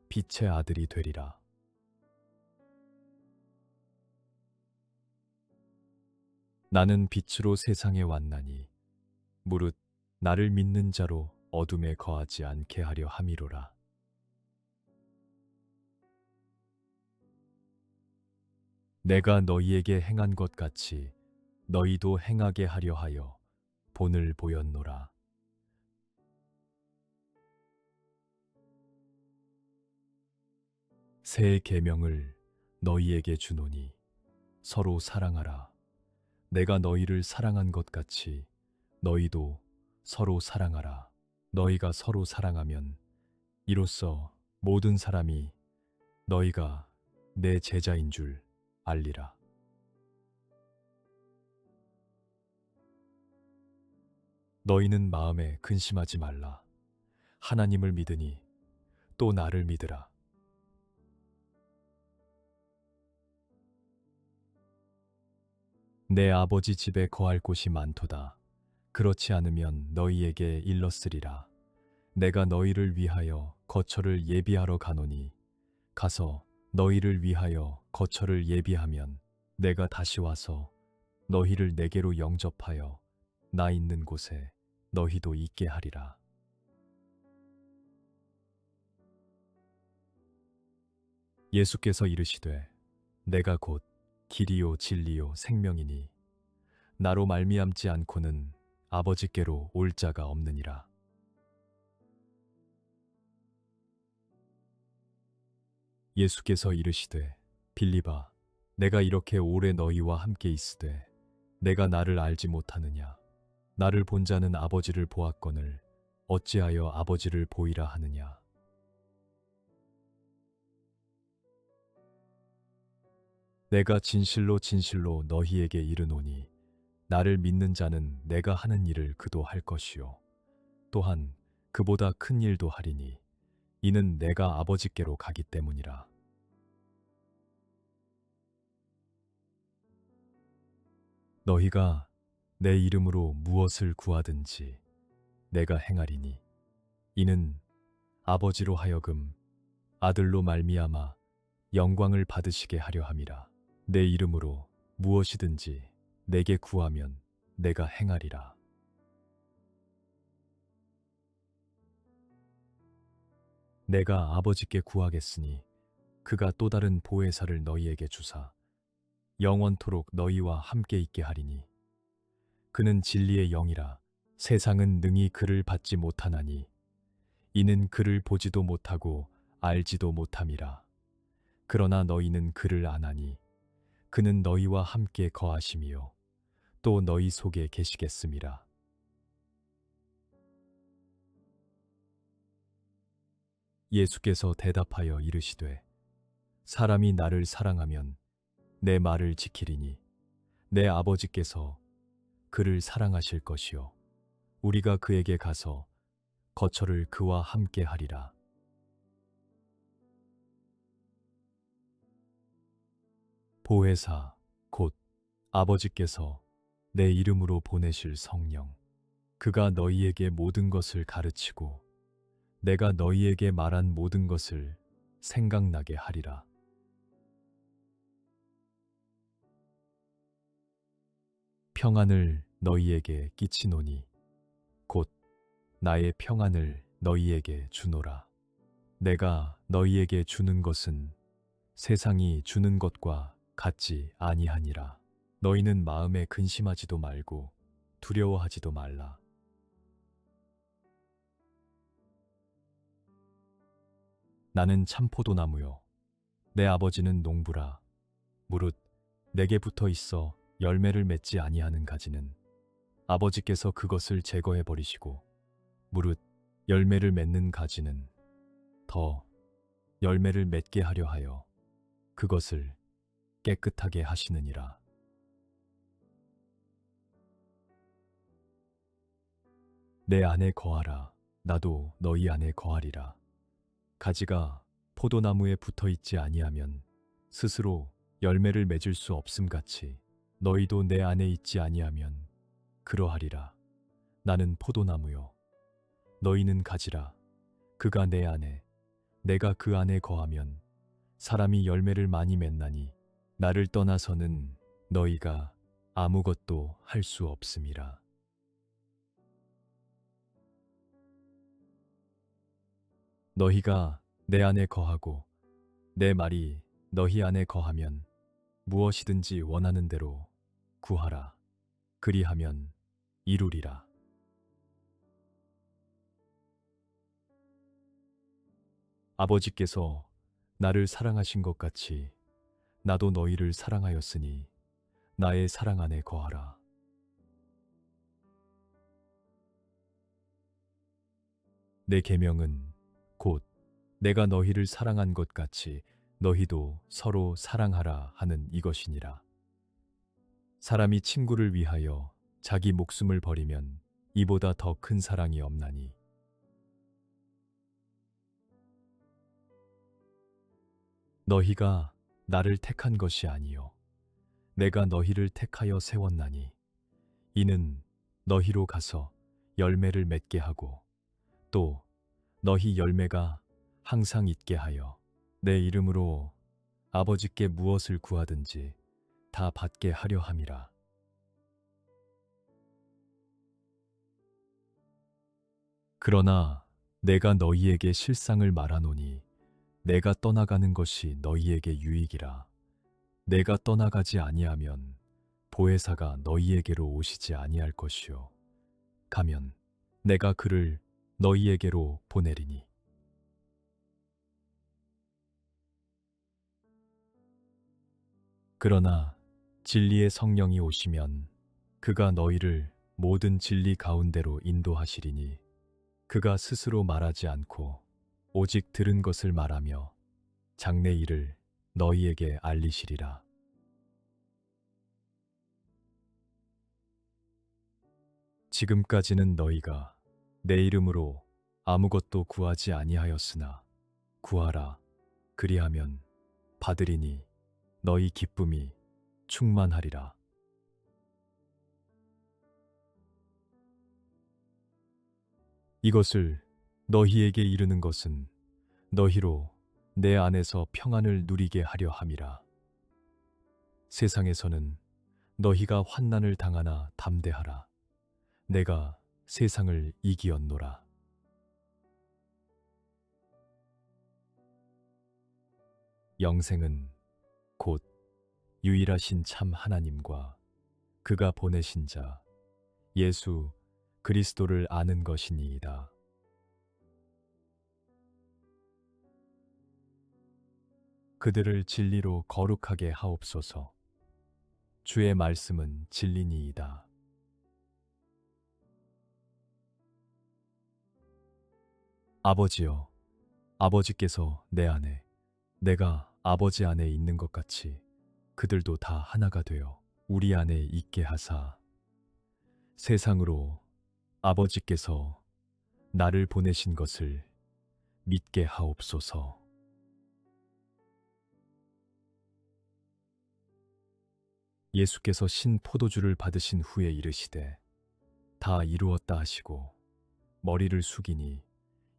빛의 아들이 되리라. 나는 빛으로 세상에 왔나니 무릇 나를 믿는 자로 어둠에 거하지 않게 하려 함이로라. 내가 너희에게 행한 것 같이 너희도 행하게 하려 하여 본을 보였노라. 새 계명을 너희에게 주노니 서로 사랑하라. 내가 너희를 사랑한 것 같이 너희도 서로 사랑하라. 너희가 서로 사랑하면 이로써 모든 사람이 너희가 내 제자인 줄 알리라. 너희는 마음에 근심하지 말라. 하나님을 믿으니 또 나를 믿으라. 내 아버지 집에 거할 곳이 많도다. 그렇지 않으면 너희에게 일렀으리라. 내가 너희를 위하여 거처를 예비하러 가노니 가서 너희를 위하여 거처를 예비하면 내가 다시 와서 너희를 내게로 영접하여 나 있는 곳에 너희도 있게 하리라. 예수께서 이르시되 내가 곧 길이요 진리요 생명이니 나로 말미암지 않고는 아버지께로 올 자가 없느니라. 예수께서 이르시되 빌립아 내가 이렇게 오래 너희와 함께 있으되 내가 나를 알지 못하느냐. 나를 본 자는 아버지를 보았거늘 어찌하여 아버지를 보이라 하느냐. 내가 진실로 진실로 너희에게 이르노니 나를 믿는 자는 내가 하는 일을 그도 할 것이요 또한 그보다 큰 일도 하리니 이는 내가 아버지께로 가기 때문이라. 너희가 내 이름으로 무엇을 구하든지 내가 행하리니 이는 아버지로 하여금 아들로 말미암아 영광을 받으시게 하려 함이라. 내 이름으로 무엇이든지 내게 구하면 내가 행하리라. 내가 아버지께 구하겠으니 그가 또 다른 보혜사를 너희에게 주사 영원토록 너희와 함께 있게 하리니 그는 진리의 영이라. 세상은 능히 그를 받지 못하나니 이는 그를 보지도 못하고 알지도 못함이라. 그러나 너희는 그를 아나니 그는 너희와 함께 거하심이요 또 너희 속에 계시겠음이라. 예수께서 대답하여 이르시되 사람이 나를 사랑하면 내 말을 지키리니 내 아버지께서 그를 사랑하실 것이요 우리가 그에게 가서 거처를 그와 함께 하리라. 보혜사 곧 아버지께서 내 이름으로 보내실 성령 그가 너희에게 모든 것을 가르치고 내가 너희에게 말한 모든 것을 생각나게 하리라. 평안을 너희에게 끼치노니 곧 나의 평안을 너희에게 주노라. 내가 너희에게 주는 것은 세상이 주는 것과 같지 아니하니라. 너희는 마음에 근심하지도 말고 두려워하지도 말라. 나는 참포도나무요 내 아버지는 농부라. 무릇 내게 붙어 있어 열매를 맺지 아니하는 가지는 아버지께서 그것을 제거해 버리시고 무릇 열매를 맺는 가지는 더 열매를 맺게 하려 하여 그것을 깨끗하게 하시느니라. 내 안에 거하라. 나도 너희 안에 거하리라. 가지가 포도나무에 붙어 있지 아니하면 스스로 열매를 맺을 수 없음같이 너희도 내 안에 있지 아니하면 그러하리라. 나는 포도나무요 너희는 가지라. 그가 내 안에 내가 그 안에 거하면 사람이 열매를 많이 맺나니 나를 떠나서는 너희가 아무것도 할 수 없음이라. 너희가 내 안에 거하고 내 말이 너희 안에 거하면 무엇이든지 원하는 대로 구하라. 그리하면 이루리라. 아버지께서 나를 사랑하신 것 같이 나도 너희를 사랑하였으니 나의 사랑 안에 거하라. 내 계명은 곧 내가 너희를 사랑한 것 같이 너희도 서로 사랑하라 하는 이것이니라. 사람이 친구를 위하여 자기 목숨을 버리면 이보다 더 큰 사랑이 없나니. 너희가 나를 택한 것이 아니요 내가 너희를 택하여 세웠나니 이는 너희로 가서 열매를 맺게 하고 또 너희 열매가 항상 있게 하여 내 이름으로 아버지께 무엇을 구하든지 다 받게 하려 함이라. 그러나 내가 너희에게 실상을 말하노니 내가 떠나가는 것이 너희에게 유익이라. 내가 떠나가지 아니하면 보혜사가 너희에게로 오시지 아니할 것이요 가면 내가 그를 너희에게로 보내리니. 그러나 진리의 성령이 오시면 그가 너희를 모든 진리 가운데로 인도하시리니 그가 스스로 말하지 않고 오직 들은 것을 말하며 장래 일을 너희에게 알리시리라. 지금까지는 너희가 내 이름으로 아무것도 구하지 아니하였으나 구하라. 그리하면 받으리니 너희 기쁨이 충만하리라. 이것을 너희에게 이르는 것은 너희로 내 안에서 평안을 누리게 하려 함이라. 세상에서는 너희가 환난을 당하나 담대하라. 내가 세상을 이기었노라. 영생은 곧 유일하신 참 하나님과 그가 보내신 자 예수 그리스도를 아는 것이니이다. 그들을 진리로 거룩하게 하옵소서. 주의 말씀은 진리니이다. 아버지여, 아버지께서 내 안에, 내가 아버지 안에 있는 것 같이 그들도 다 하나가 되어 우리 안에 있게 하사 세상으로 아버지께서 나를 보내신 것을 믿게 하옵소서. 예수께서 신 포도주를 받으신 후에 이르시되 다 이루었다 하시고 머리를 숙이니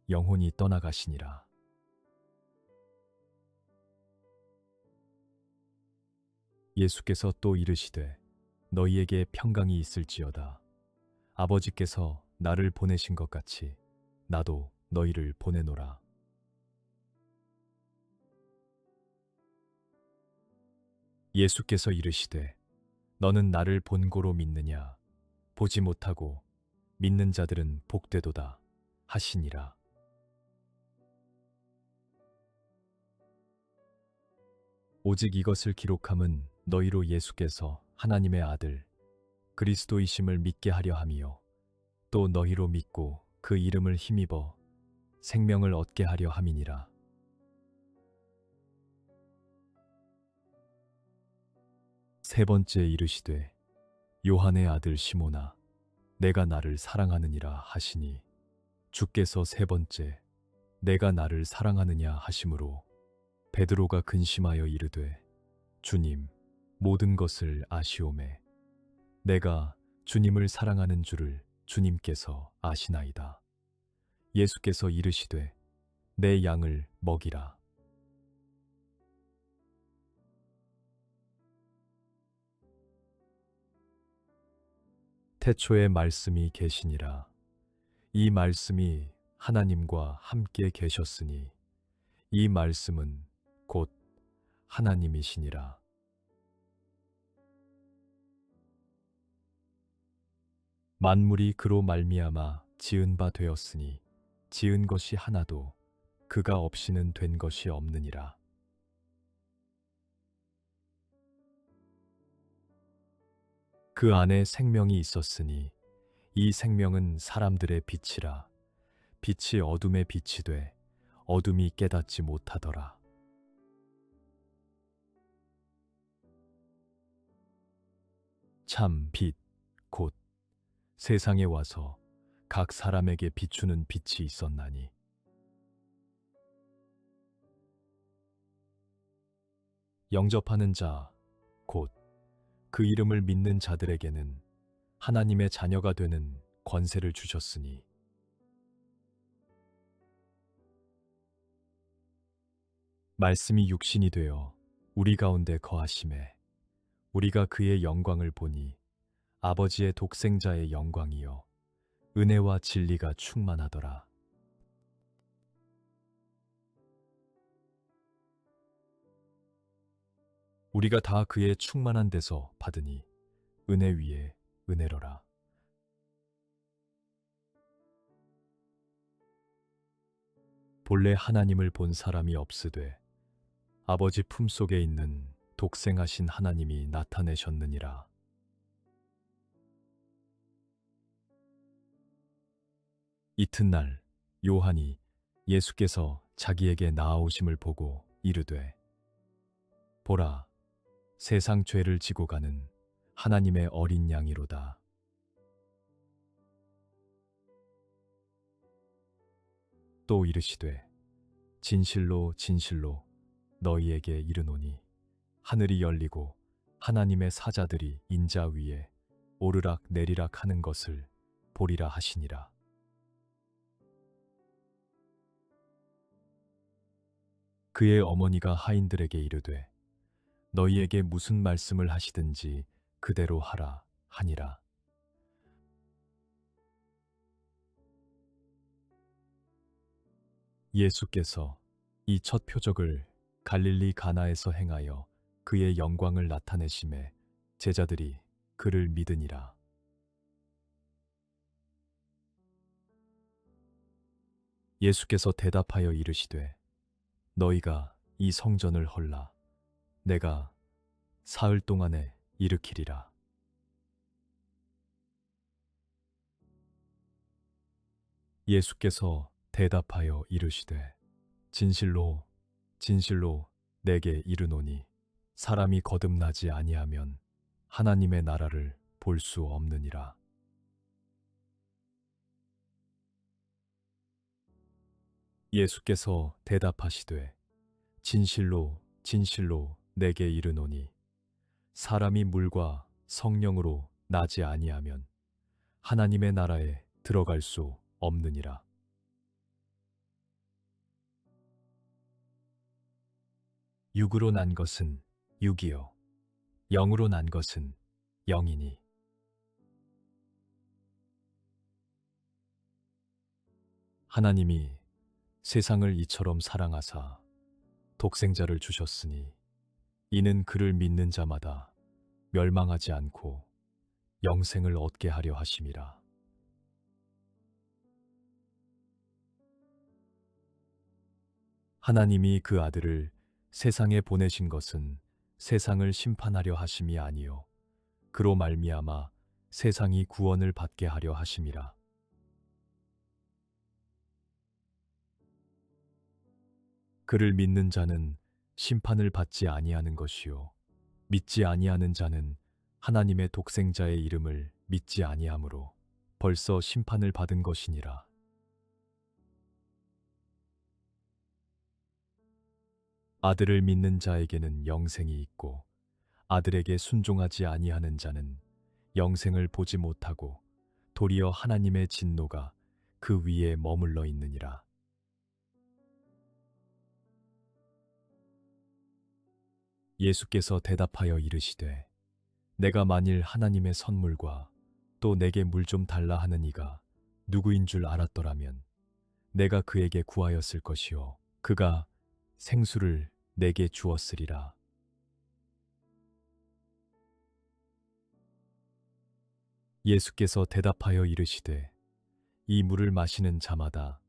영혼이 떠나가시니라. 예수께서 또 이르시되 너희에게 평강이 있을지어다. 아버지께서 나를 보내신 것 같이 나도 너희를 보내노라. 예수께서 이르시되 너는 나를 본고로 믿느냐? 보지 못하고 믿는 자들은 복되도다 하시니라. 오직 이것을 기록함은 너희로 예수께서 하나님의 아들 그리스도이심을 믿게 하려 함이요 또 너희로 믿고 그 이름을 힘입어 생명을 얻게 하려 함이니라. 세 번째 이르시되 요한의 아들 시몬아 내가 나를 사랑하느니라 하시니 주께서 세 번째 내가 나를 사랑하느냐 하심으로 베드로가 근심하여 이르되 주님 모든 것을 아시오매 내가 주님을 사랑하는 줄을 주님께서 아시나이다. 예수께서 이르시되 내 양을 먹이라. 태초에 말씀이 계시니라. 이 말씀이 하나님과 함께 계셨으니 이 말씀은 곧 하나님이시니라. 만물이 그로 말미암아 지은 바 되었으니 지은 것이 하나도 그가 없이는 된 것이 없느니라. 그 안에 생명이 있었으니 이 생명은 사람들의 빛이라. 빛이 어둠에 빛이 돼 어둠이 깨닫지 못하더라. 참 빛, 곧 세상에 와서 각 사람에게 비추는 빛이 있었나니 영접하는 자, 곧 그 이름을 믿는 자들에게는 하나님의 자녀가 되는 권세를 주셨으니 말씀이 육신이 되어 우리 가운데 거하심에 우리가 그의 영광을 보니 아버지의 독생자의 영광이요 은혜와 진리가 충만하더라. 우리가 다 그의 충만한 데서 받으니 은혜 위에 은혜로라. 본래 하나님을 본 사람이 없으되 아버지 품속에 있는 독생하신 하나님이 나타내셨느니라. 이튿날 요한이 예수께서 자기에게 나아오심을 보고 이르되 보라 세상 죄를 지고 가는 하나님의 어린 양이로다. 또 이르시되 진실로 진실로 너희에게 이르노니 하늘이 열리고 하나님의 사자들이 인자 위에 오르락 내리락 하는 것을 보리라 하시니라. 그의 어머니가 하인들에게 이르되 너희에게 무슨 말씀을 하시든지 그대로 하라 하니라. 예수께서 이 첫 표적을 갈릴리 가나에서 행하여 그의 영광을 나타내심에 제자들이 그를 믿으니라. 예수께서 대답하여 이르시되 너희가 이 성전을 헐라 내가 사흘 동안에 일으키리라. 예수께서 대답하여 이르시되 진실로 진실로 내게 이르노니 사람이 거듭나지 아니하면 하나님의 나라를 볼 수 없느니라. 예수께서 대답하시되 진실로 진실로 내게 이르노니 사람이 물과 성령으로 나지 아니하면 하나님의 나라에 들어갈 수 없느니라. 육으로 난 것은 육이요 영으로 난 것은 영이니 하나님이 세상을 이처럼 사랑하사 독생자를 주셨으니 이는 그를 믿는 자마다 멸망하지 않고 영생을 얻게 하려 하심이라. 하나님이 그 아들을 세상에 보내신 것은 세상을 심판하려 하심이 아니요 그로 말미암아 세상이 구원을 받게 하려 하심이라. 그를 믿는 자는 심판을 받지 아니하는 것이요 믿지 아니하는 자는 하나님의 독생자의 이름을 믿지 아니하므로 벌써 심판을 받은 것이니라. 아들을 믿는 자에게는 영생이 있고 아들에게 순종하지 아니하는 자는 영생을 보지 못하고 도리어 하나님의 진노가 그 위에 머물러 있느니라. 예수께서 대답하여 이르시되 내가 만일 하나님의 선물과 또 내게 물 좀 달라 하는 이가 누구인 줄 알았더라면 내가 그에게 구하였을 것이요 그가 생수를 내게 주었으리라. 예수께서 대답하여 이르시되 이 물을 마시는 자마다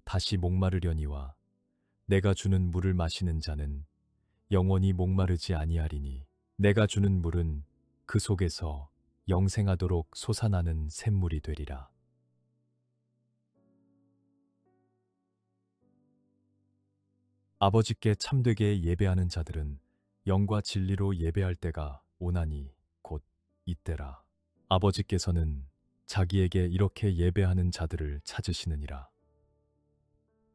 다시 목마르려니와 내가 주는 물을 마시는 자는 영원히 목마르지 아니하리니 내가 주는 물은 그 속에서 영생하도록 솟아나는 샘물이 되리라. 아버지께 참되게 예배하는 자들은 영과 진리로 예배할 때가 오나니 곧 이때라. 아버지께서는 자기에게 이렇게 예배하는 자들을 찾으시느니라.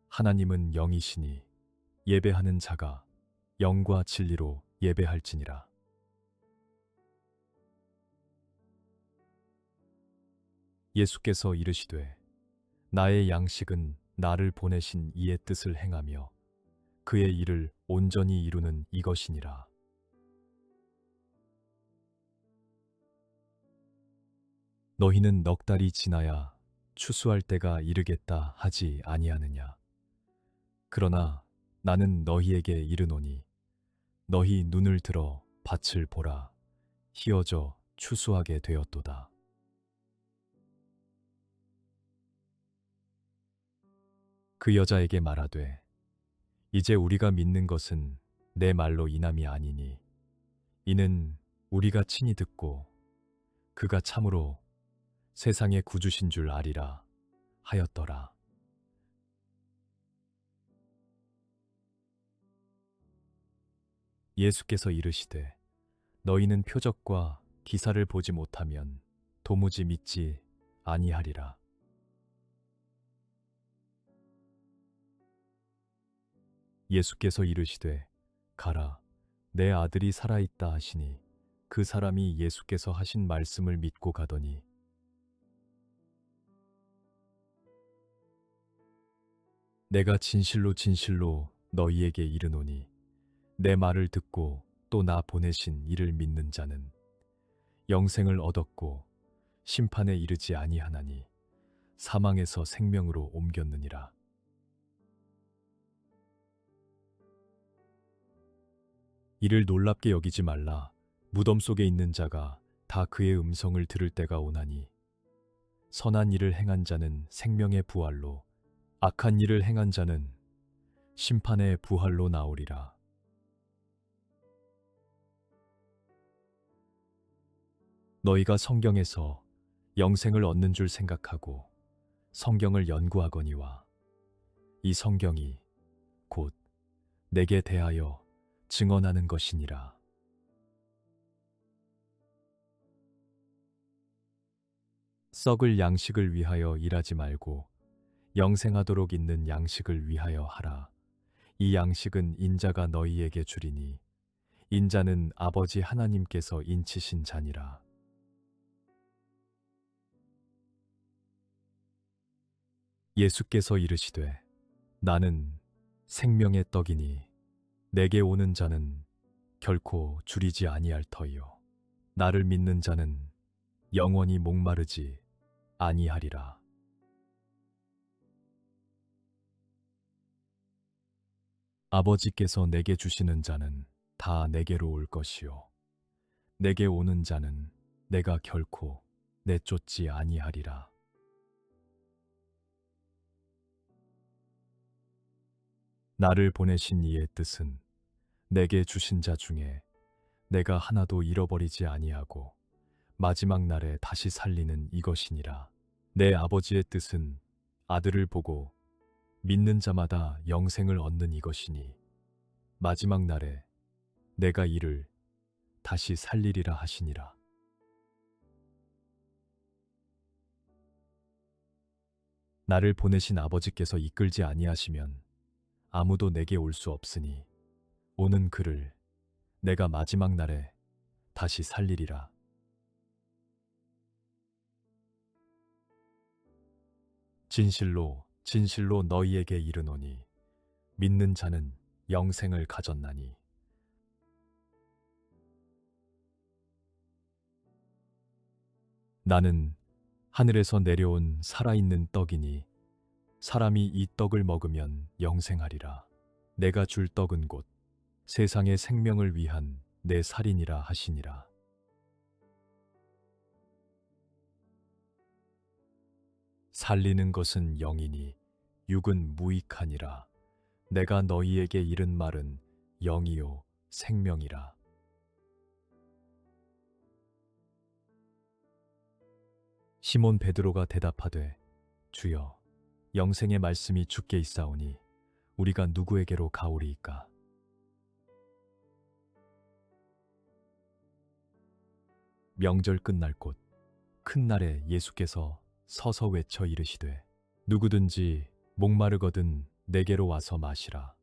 하나님은 영이시니 예배하는 자가 영과 진리로 예배할지니라. 예수께서 이르시되 나의 양식은 나를 보내신 이의 뜻을 행하며 그의 일을 온전히 이루는 이것이니라. 너희는 넉 달이 지나야 추수할 때가 이르겠다 하지 아니하느냐. 그러나 나는 너희에게 이르노니 너희 눈을 들어 밭을 보라. 희어져 추수하게 되었도다. 그 여자에게 말하되 이제 우리가 믿는 것은 내 말로 인함이 아니니 이는 우리가 친히 듣고 그가 참으로 세상의 구주신 줄 아리라 하였더라. 예수께서 이르시되 너희는 표적과 기사를 보지 못하면 도무지 믿지 아니하리라. 예수께서 이르시되 가라, 내 아들이 살아있다 하시니 그 사람이 예수께서 하신 말씀을 믿고 가더니 내가 진실로 진실로 너희에게 이르노니 내 말을 듣고 또 나 보내신 이를 믿는 자는 영생을 얻었고 심판에 이르지 아니하나니 사망에서 생명으로 옮겼느니라. 이를 놀랍게 여기지 말라. 무덤 속에 있는 자가 다 그의 음성을 들을 때가 오나니 선한 일을 행한 자는 생명의 부활로 악한 일을 행한 자는 심판의 부활로 나오리라. 너희가 성경에서 영생을 얻는 줄 생각하고 성경을 연구하거니와 이 성경이 곧 내게 대하여 증언하는 것이니라. 썩을 양식을 위하여 일하지 말고 영생하도록 있는 양식을 위하여 하라. 이 양식은 인자가 너희에게 주리니 인자는 아버지 하나님께서 인치신 자니라. 예수께서 이르시되 나는 생명의 떡이니 내게 오는 자는 결코 줄이지 아니할 터이요 나를 믿는 자는 영원히 목마르지 아니하리라. 아버지께서 내게 주시는 자는 다 내게로 올 것이요 내게 오는 자는 내가 결코 내쫓지 아니하리라. 나를 보내신 이의 뜻은 내게 주신 자 중에 내가 하나도 잃어버리지 아니하고 마지막 날에 다시 살리는 이것이니라. 내 아버지의 뜻은 아들을 보고 믿는 자마다 영생을 얻는 이것이니 마지막 날에 내가 이를 다시 살리리라 하시니라. 나를 보내신 아버지께서 이끌지 아니하시면 아무도 내게 올 수 없으니 오는 그를 내가 마지막 날에 다시 살리리라. 진실로 진실로 너희에게 이르노니 믿는 자는 영생을 가졌나니 나는 하늘에서 내려온 살아있는 떡이니 사람이 이 떡을 먹으면 영생하리라. 내가 줄 떡은 곧 세상의 생명을 위한 내 살이니라 하시니라. 살리는 것은 영이니 육은 무익하니라. 내가 너희에게 이른 말은 영이요 생명이라. 시몬 베드로가 대답하되 주여 영생의 말씀이 주께 있사오니 우리가 누구에게로 가오리이까? 명절 끝날 곳 큰 날에 예수께서 서서 외쳐 이르시되 누구든지 목마르거든 내게로 와서 마시라.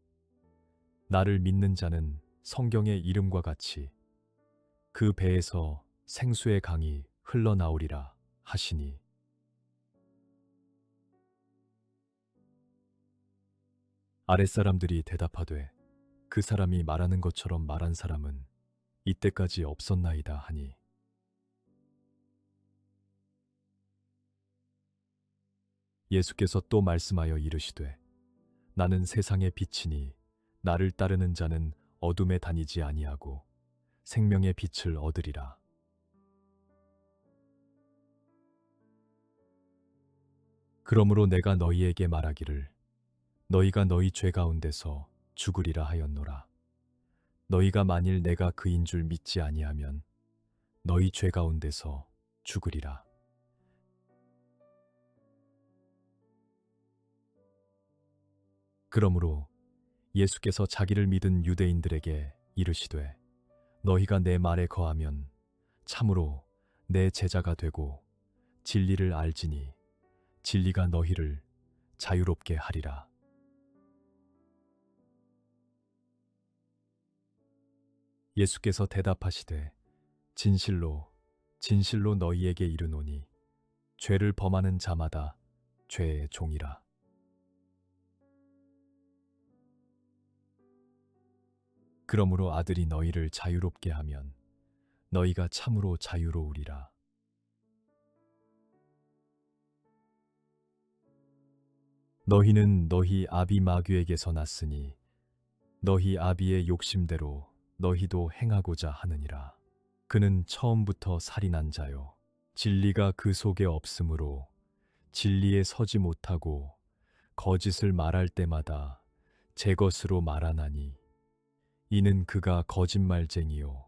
나를 믿는 자는 성경의 이름과 같이 그 배에서 생수의 강이 흘러나오리라 하시니 아랫사람들이 대답하되 그 사람이 말하는 것처럼 말한 사람은 이때까지 없었나이다 하니 예수께서 또 말씀하여 이르시되 나는 세상의 빛이니 나를 따르는 자는 어둠에 다니지 아니하고 생명의 빛을 얻으리라. 그러므로 내가 너희에게 말하기를 너희가 너희 죄 가운데서 죽으리라 하였노라. 너희가 만일 내가 그인 줄 믿지 아니하면 너희 죄 가운데서 죽으리라. 그러므로 예수께서 자기를 믿은 유대인들에게 이르시되 너희가 내 말에 거하면 참으로 내 제자가 되고 진리를 알지니 진리가 너희를 자유롭게 하리라. 예수께서 대답하시되 진실로 진실로 너희에게 이르노니 죄를 범하는 자마다 죄의 종이라. 그러므로 아들이 너희를 자유롭게 하면 너희가 참으로 자유로우리라. 너희는 너희 아비 마귀에게서 났으니 너희 아비의 욕심대로 너희도 행하고자 하느니라. 그는 처음부터 살인한 자요 진리가 그 속에 없으므로 진리에 서지 못하고 거짓을 말할 때마다 제 것으로 말하나니 이는 그가 거짓말쟁이요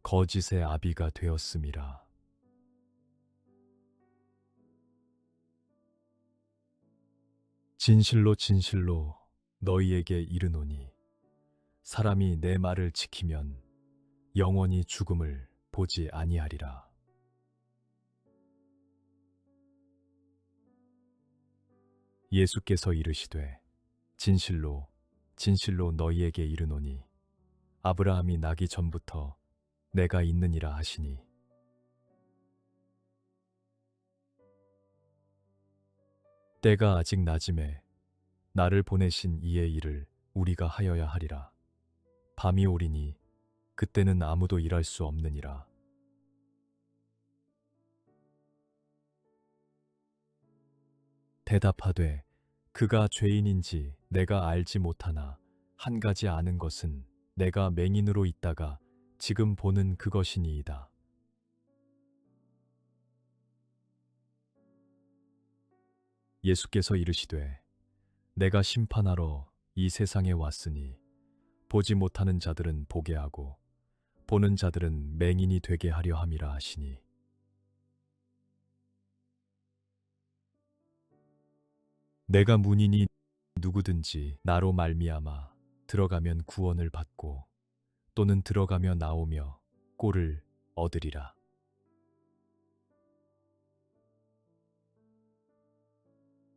거짓의 아비가 되었음이라. 진실로 진실로 너희에게 이르노니 사람이 내 말을 지키면 영원히 죽음을 보지 아니하리라. 예수께서 이르시되 진실로 진실로 너희에게 이르노니 아브라함이 나기 전부터 내가 있느니라 하시니 때가 아직 낮음에 나를 보내신 이의 일을 우리가 하여야 하리라. 밤이 오리니 그때는 아무도 일할 수 없느니라. 대답하되 그가 죄인인지 내가 알지 못하나 한 가지 아는 것은 내가 맹인으로 있다가 지금 보는 그것이니이다. 예수께서 이르시되 내가 심판하러 이 세상에 왔으니 보지 못하는 자들은 보게 하고 보는 자들은 맹인이 되게 하려 함이라 하시니 내가 문이니 누구든지 나로 말미암아 들어가면 구원을 받고 또는 들어가며 나오며 꼴을 얻으리라.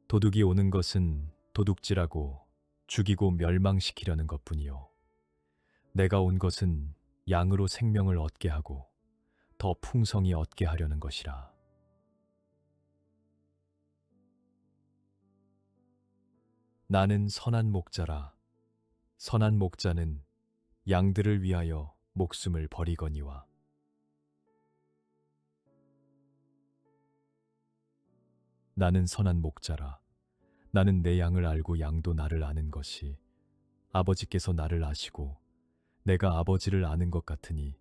도둑이 오는 것은 도둑질하고 죽이고 멸망시키려는 것뿐이요 내가 온 것은 양으로 생명을 얻게 하고 더 풍성히 얻게 하려는 것이라. 나는 선한 목자라. 선한 목자는 양들을 위하여 목숨을 버리거니와 나는 선한 목자라. 나는 내 양을 알고 양도 나를 아는 것이 아버지께서 나를 아시고 내가 아버지를 아는 것 같으니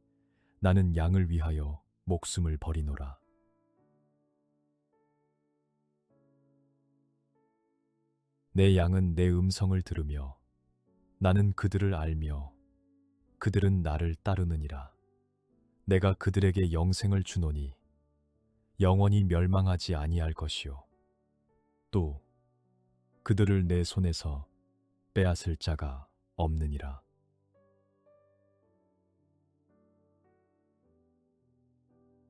나는 양을 위하여 목숨을 버리노라. 내 양은 내 음성을 들으며 나는 그들을 알며 그들은 나를 따르느니라. 내가 그들에게 영생을 주노니 영원히 멸망하지 아니할 것이요 또 그들을 내 손에서 빼앗을 자가 없느니라.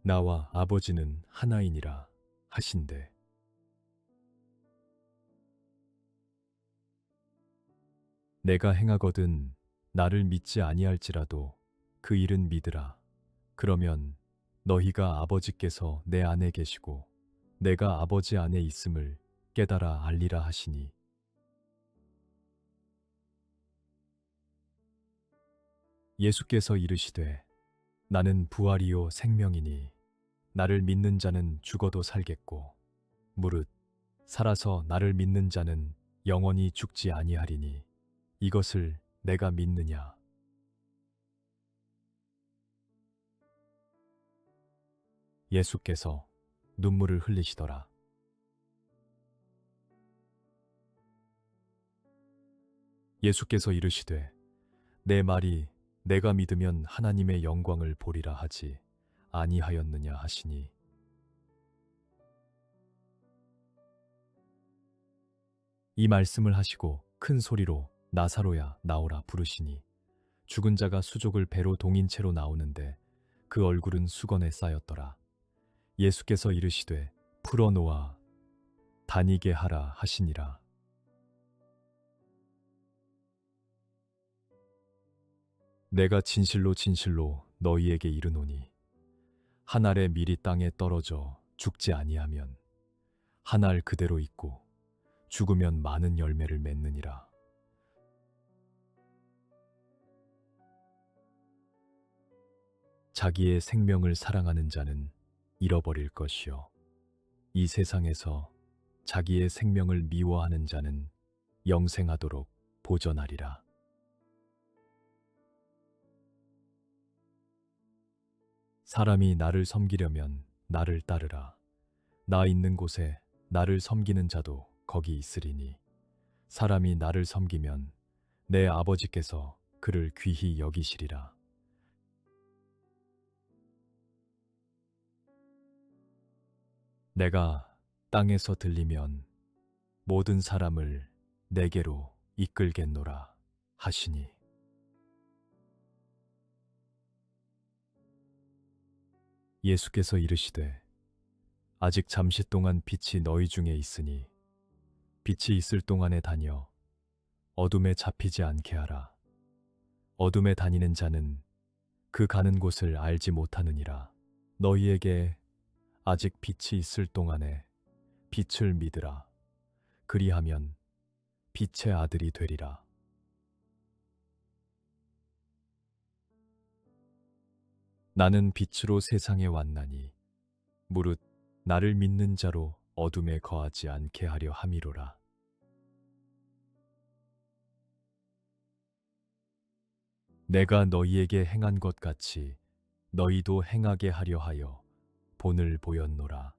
나와 아버지는 하나이니라 하신대 내가 행하거든 나를 믿지 아니할지라도 그 일은 믿으라. 그러면 너희가 아버지께서 내 안에 계시고 내가 아버지 안에 있음을 깨달아 알리라 하시니 예수께서 이르시되 나는 부활이요 생명이니 나를 믿는 자는 죽어도 살겠고 무릇 살아서 나를 믿는 자는 영원히 죽지 아니하리니 이것을 내가 믿느냐. 예수께서 눈물을 흘리시더라. 예수께서 이르시되 내 말이 내가 믿으면 하나님의 영광을 보리라 하지 아니하였느냐 하시니 이 말씀을 하시고 큰 소리로 나사로야 나오라 부르시니 죽은 자가 수족을 배로 동인 채로 나오는데 그 얼굴은 수건에 쌓였더라. 예수께서 이르시되 풀어놓아 다니게 하라 하시니라. 내가 진실로 진실로 너희에게 이르노니 한 알의 밀이 땅에 떨어져 죽지 아니하면 한 알 그대로 있고 죽으면 많은 열매를 맺느니라. 자기의 생명을 사랑하는 자는 잃어버릴 것이요 이 세상에서 자기의 생명을 미워하는 자는 영생하도록 보전하리라. 사람이 나를 섬기려면 나를 따르라. 나 있는 곳에 나를 섬기는 자도 거기 있으리니 사람이 나를 섬기면 내 아버지께서 그를 귀히 여기시리라. 내가 땅에서 들리면 모든 사람을 내게로 이끌겠노라 하시니 예수께서 이르시되 아직 잠시 동안 빛이 너희 중에 있으니 빛이 있을 동안에 다녀 어둠에 잡히지 않게 하라. 어둠에 다니는 자는 그 가는 곳을 알지 못하느니라. 너희에게 아직 빛이 있을 동안에 빛을 믿으라. 그리하면 빛의 아들이 되리라. 나는 빛으로 세상에 왔나니 무릇 나를 믿는 자로 어둠에 거하지 않게 하려 함이로라. 내가 너희에게 행한 것 같이 너희도 행하게 하려 하여 본을 보였노라.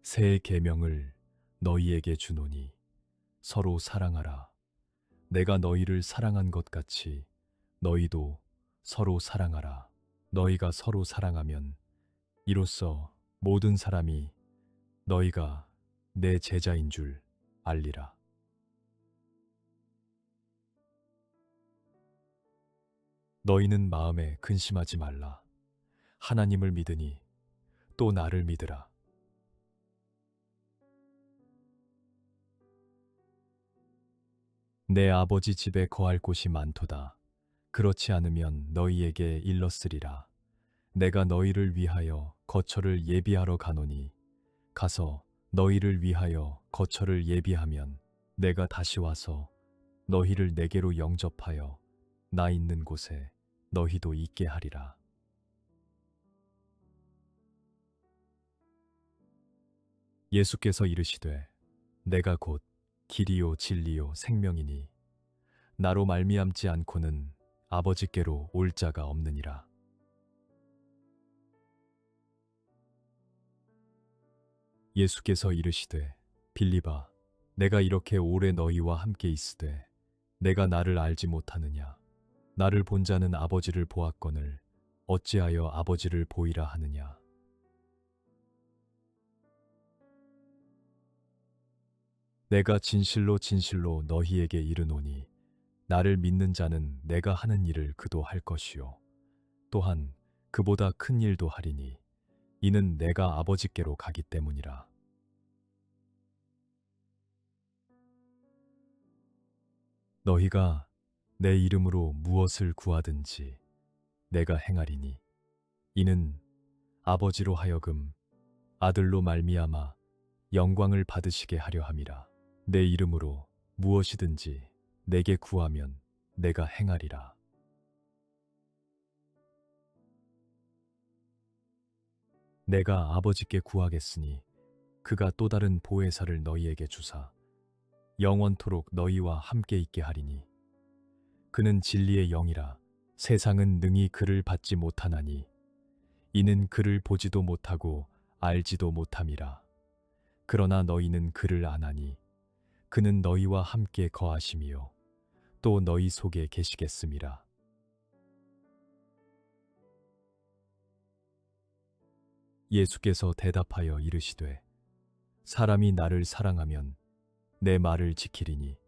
새 계명을 너희에게 주노니 서로 사랑하라. 내가 너희를 사랑한 것 같이 너희도 서로 사랑하라. 너희가 서로 사랑하면 이로써 모든 사람이 너희가 내 제자인 줄 알리라. 너희는 마음에 근심하지 말라. 하나님을 믿으니 또 나를 믿으라. 내 아버지 집에 거할 곳이 많도다. 그렇지 않으면 너희에게 일렀으리라. 내가 너희를 위하여 거처를 예비하러 가노니 가서 너희를 위하여 거처를 예비하면 내가 다시 와서 너희를 내게로 영접하여 나 있는 곳에 너희도 있게 하리라. 예수께서 이르시되 내가 곧 길이요 진리요 생명이니 나로 말미암지 않고는 아버지께로 올 자가 없느니라. 예수께서 이르시되 빌립아 내가 이렇게 오래 너희와 함께 있으되 내가 나를 알지 못하느냐. 나를 본 자는 아버지를 보았거늘 어찌하여 아버지를 보이라 하느냐. 내가 진실로 진실로 너희에게 이르노니 나를 믿는 자는 내가 하는 일을 그도 할 것이요 또한 그보다 큰 일도 하리니 이는 내가 아버지께로 가기 때문이라. 너희가 내 이름으로 무엇을 구하든지 내가 행하리니 이는 아버지로 하여금 아들로 말미암아 영광을 받으시게 하려 함이라. 내 이름으로 무엇이든지 내게 구하면 내가 행하리라. 내가 아버지께 구하겠으니 그가 또 다른 보혜사를 너희에게 주사 영원토록 너희와 함께 있게 하리니 그는 진리의 영이라. 세상은 능히 그를 받지 못하나니 이는 그를 보지도 못하고 알지도 못함이라. 그러나 너희는 그를 아나니 그는 너희와 함께 거하심이요 또 너희 속에 계시겠음이라. 예수께서 대답하여 이르시되 사람이 나를 사랑하면 내 말을 지키리니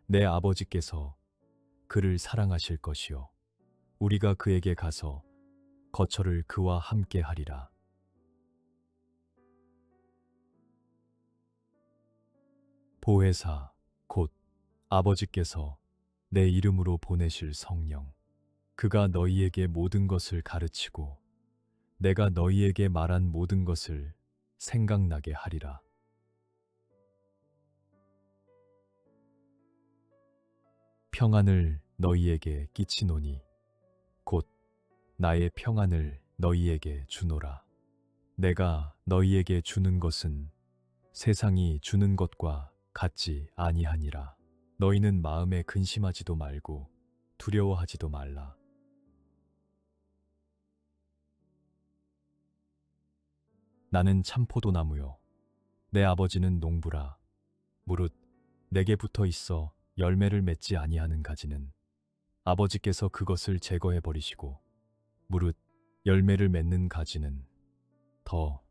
내 아버지께서 그를 사랑하실 것이요 우리가 그에게 가서 거처를 그와 함께 하리라. 보혜사 곧 아버지께서 내 이름으로 보내실 성령 그가 너희에게 모든 것을 가르치고 내가 너희에게 말한 모든 것을 생각나게 하리라. 평안을 너희에게 끼치노니 곧 나의 평안을 너희에게 주노라. 내가 너희에게 주는 것은 세상이 주는 것과 같지 아니하니라. 너희는 마음에 근심하지도 말고 두려워하지도 말라. 나는 참포도나무요 내 아버지는 농부라. 무릇 내게 붙어 있어 열매를 맺지 아니하는 가지는 아버지께서 그것을 제거해 버리시고 무릇 열매를 맺는 가지는 더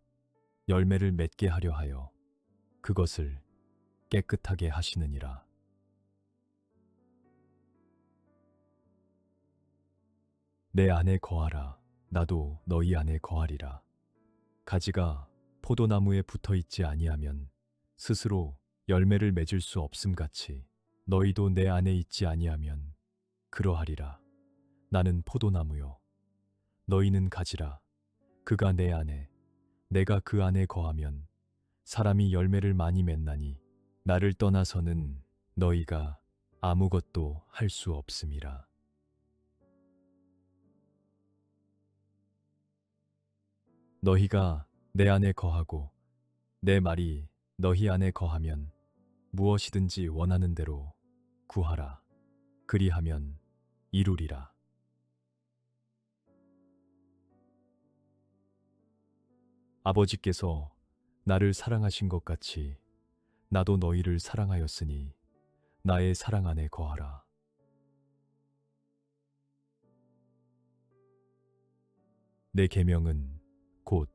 열매를 맺게 하려 하여 그것을 깨끗하게 하시느니라. 내 안에 거하라. 나도 너희 안에 거하리라. 가지가 포도나무에 붙어 있지 아니하면 스스로 열매를 맺을 수 없음 같이 너희도 내 안에 있지 아니하면 그러하리라. 나는 포도나무요 너희는 가지라. 그가 내 안에 내가 그 안에 거하면 사람이 열매를 많이 맺나니 나를 떠나서는 너희가 아무것도 할 수 없음이라. 너희가 내 안에 거하고 내 말이 너희 안에 거하면 무엇이든지 원하는 대로 구하라. 그리하면 이루리라. 아버지께서 나를 사랑하신 것 같이 나도 너희를 사랑하였으니 나의 사랑 안에 거하라. 내 계명은 곧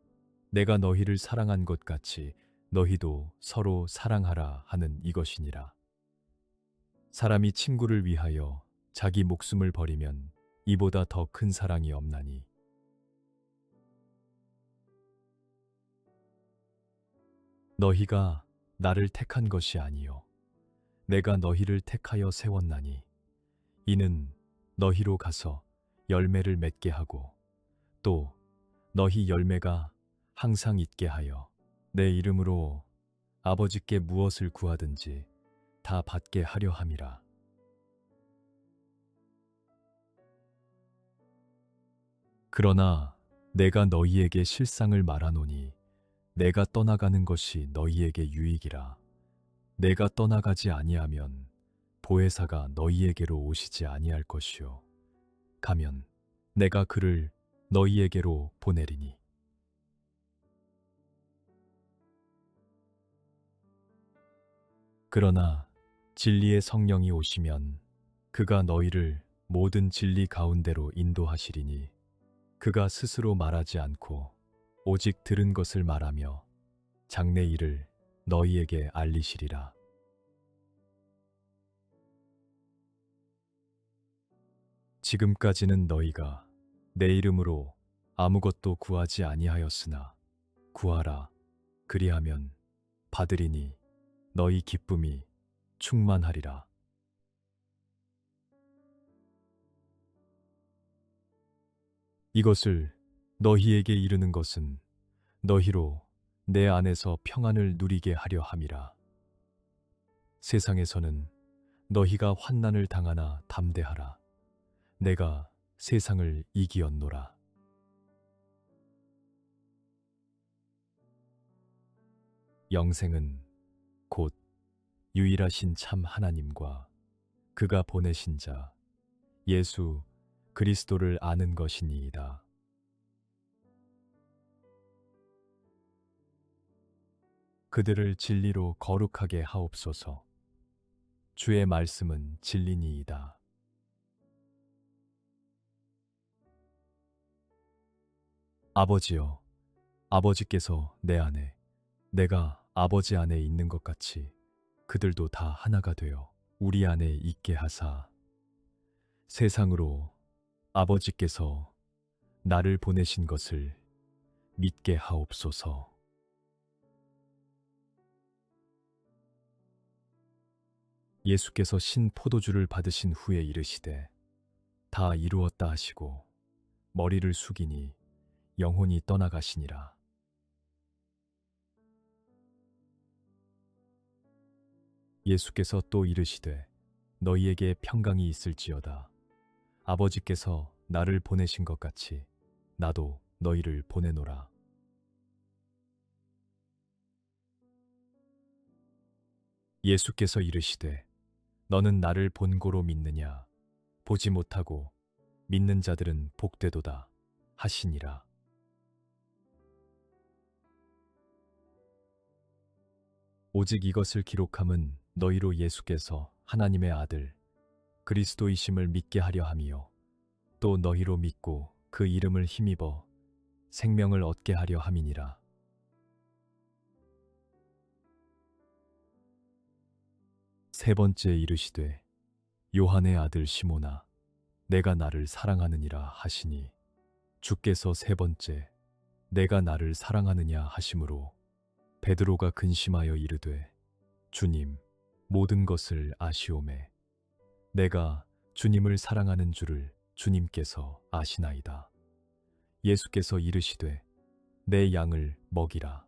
내가 너희를 사랑한 것 같이 너희도 서로 사랑하라 하는 이것이니라. 사람이 친구를 위하여 자기 목숨을 버리면 이보다 더 큰 사랑이 없나니. 너희가 나를 택한 것이 아니요 내가 너희를 택하여 세웠나니 이는 너희로 가서 열매를 맺게 하고 또 너희 열매가 항상 있게 하여 내 이름으로 아버지께 무엇을 구하든지 다 받게 하려 함이라. 그러나 내가 너희에게 실상을 말하노니 내가 떠나가는 것이 너희에게 유익이라. 내가 떠나가지 아니하면 보혜사가 너희에게로 오시지 아니할 것이요 가면 내가 그를 너희에게로 보내리니. 그러나 진리의 성령이 오시면 그가 너희를 모든 진리 가운데로 인도하시리니 그가 스스로 말하지 않고 오직 들은 것을 말하며 장래 일을 너희에게 알리시리라. 지금까지는 너희가 내 이름으로 아무것도 구하지 아니하였으나 구하라. 그리하면 받으리니 너희 기쁨이 충만하리라. 이것을 너희에게 이르는 것은 너희로 내 안에서 평안을 누리게 하려 함이라. 세상에서는 너희가 환난을 당하나 담대하라. 내가 세상을 이기었노라. 영생은 곧 유일하신 참 하나님과 그가 보내신 자 예수 그리스도를 아는 것이니이다. 그들을 진리로 거룩하게 하옵소서. 주의 말씀은 진리니이다. 아버지여, 아버지께서 내 안에, 내가 아버지 안에 있는 것 같이 그들도 다 하나가 되어 우리 안에 있게 하사 세상으로 아버지께서 나를 보내신 것을 믿게 하옵소서. 예수께서 신 포도주를 받으신 후에 이르시되 다 이루었다 하시고 머리를 숙이니 영혼이 떠나가시니라. 예수께서 또 이르시되 너희에게 평강이 있을지어다. 아버지께서 나를 보내신 것 같이 나도 너희를 보내노라. 예수께서 이르시되 너는 나를 본고로 믿느냐? 보지 못하고 믿는 자들은 복되도다 하시니라. 오직 이것을 기록함은 너희로 예수께서 하나님의 아들 그리스도이심을 믿게 하려 함이요 또 너희로 믿고 그 이름을 힘입어 생명을 얻게 하려 함이니라. 세 번째 이르시되 요한의 아들 시몬아 내가 나를 사랑하느니라 하시니 주께서 세 번째 내가 나를 사랑하느냐 하심으로 베드로가 근심하여 이르되 주님 모든 것을 아시오매 내가 주님을 사랑하는 줄을 주님께서 아시나이다. 예수께서 이르시되 내 양을 먹이라.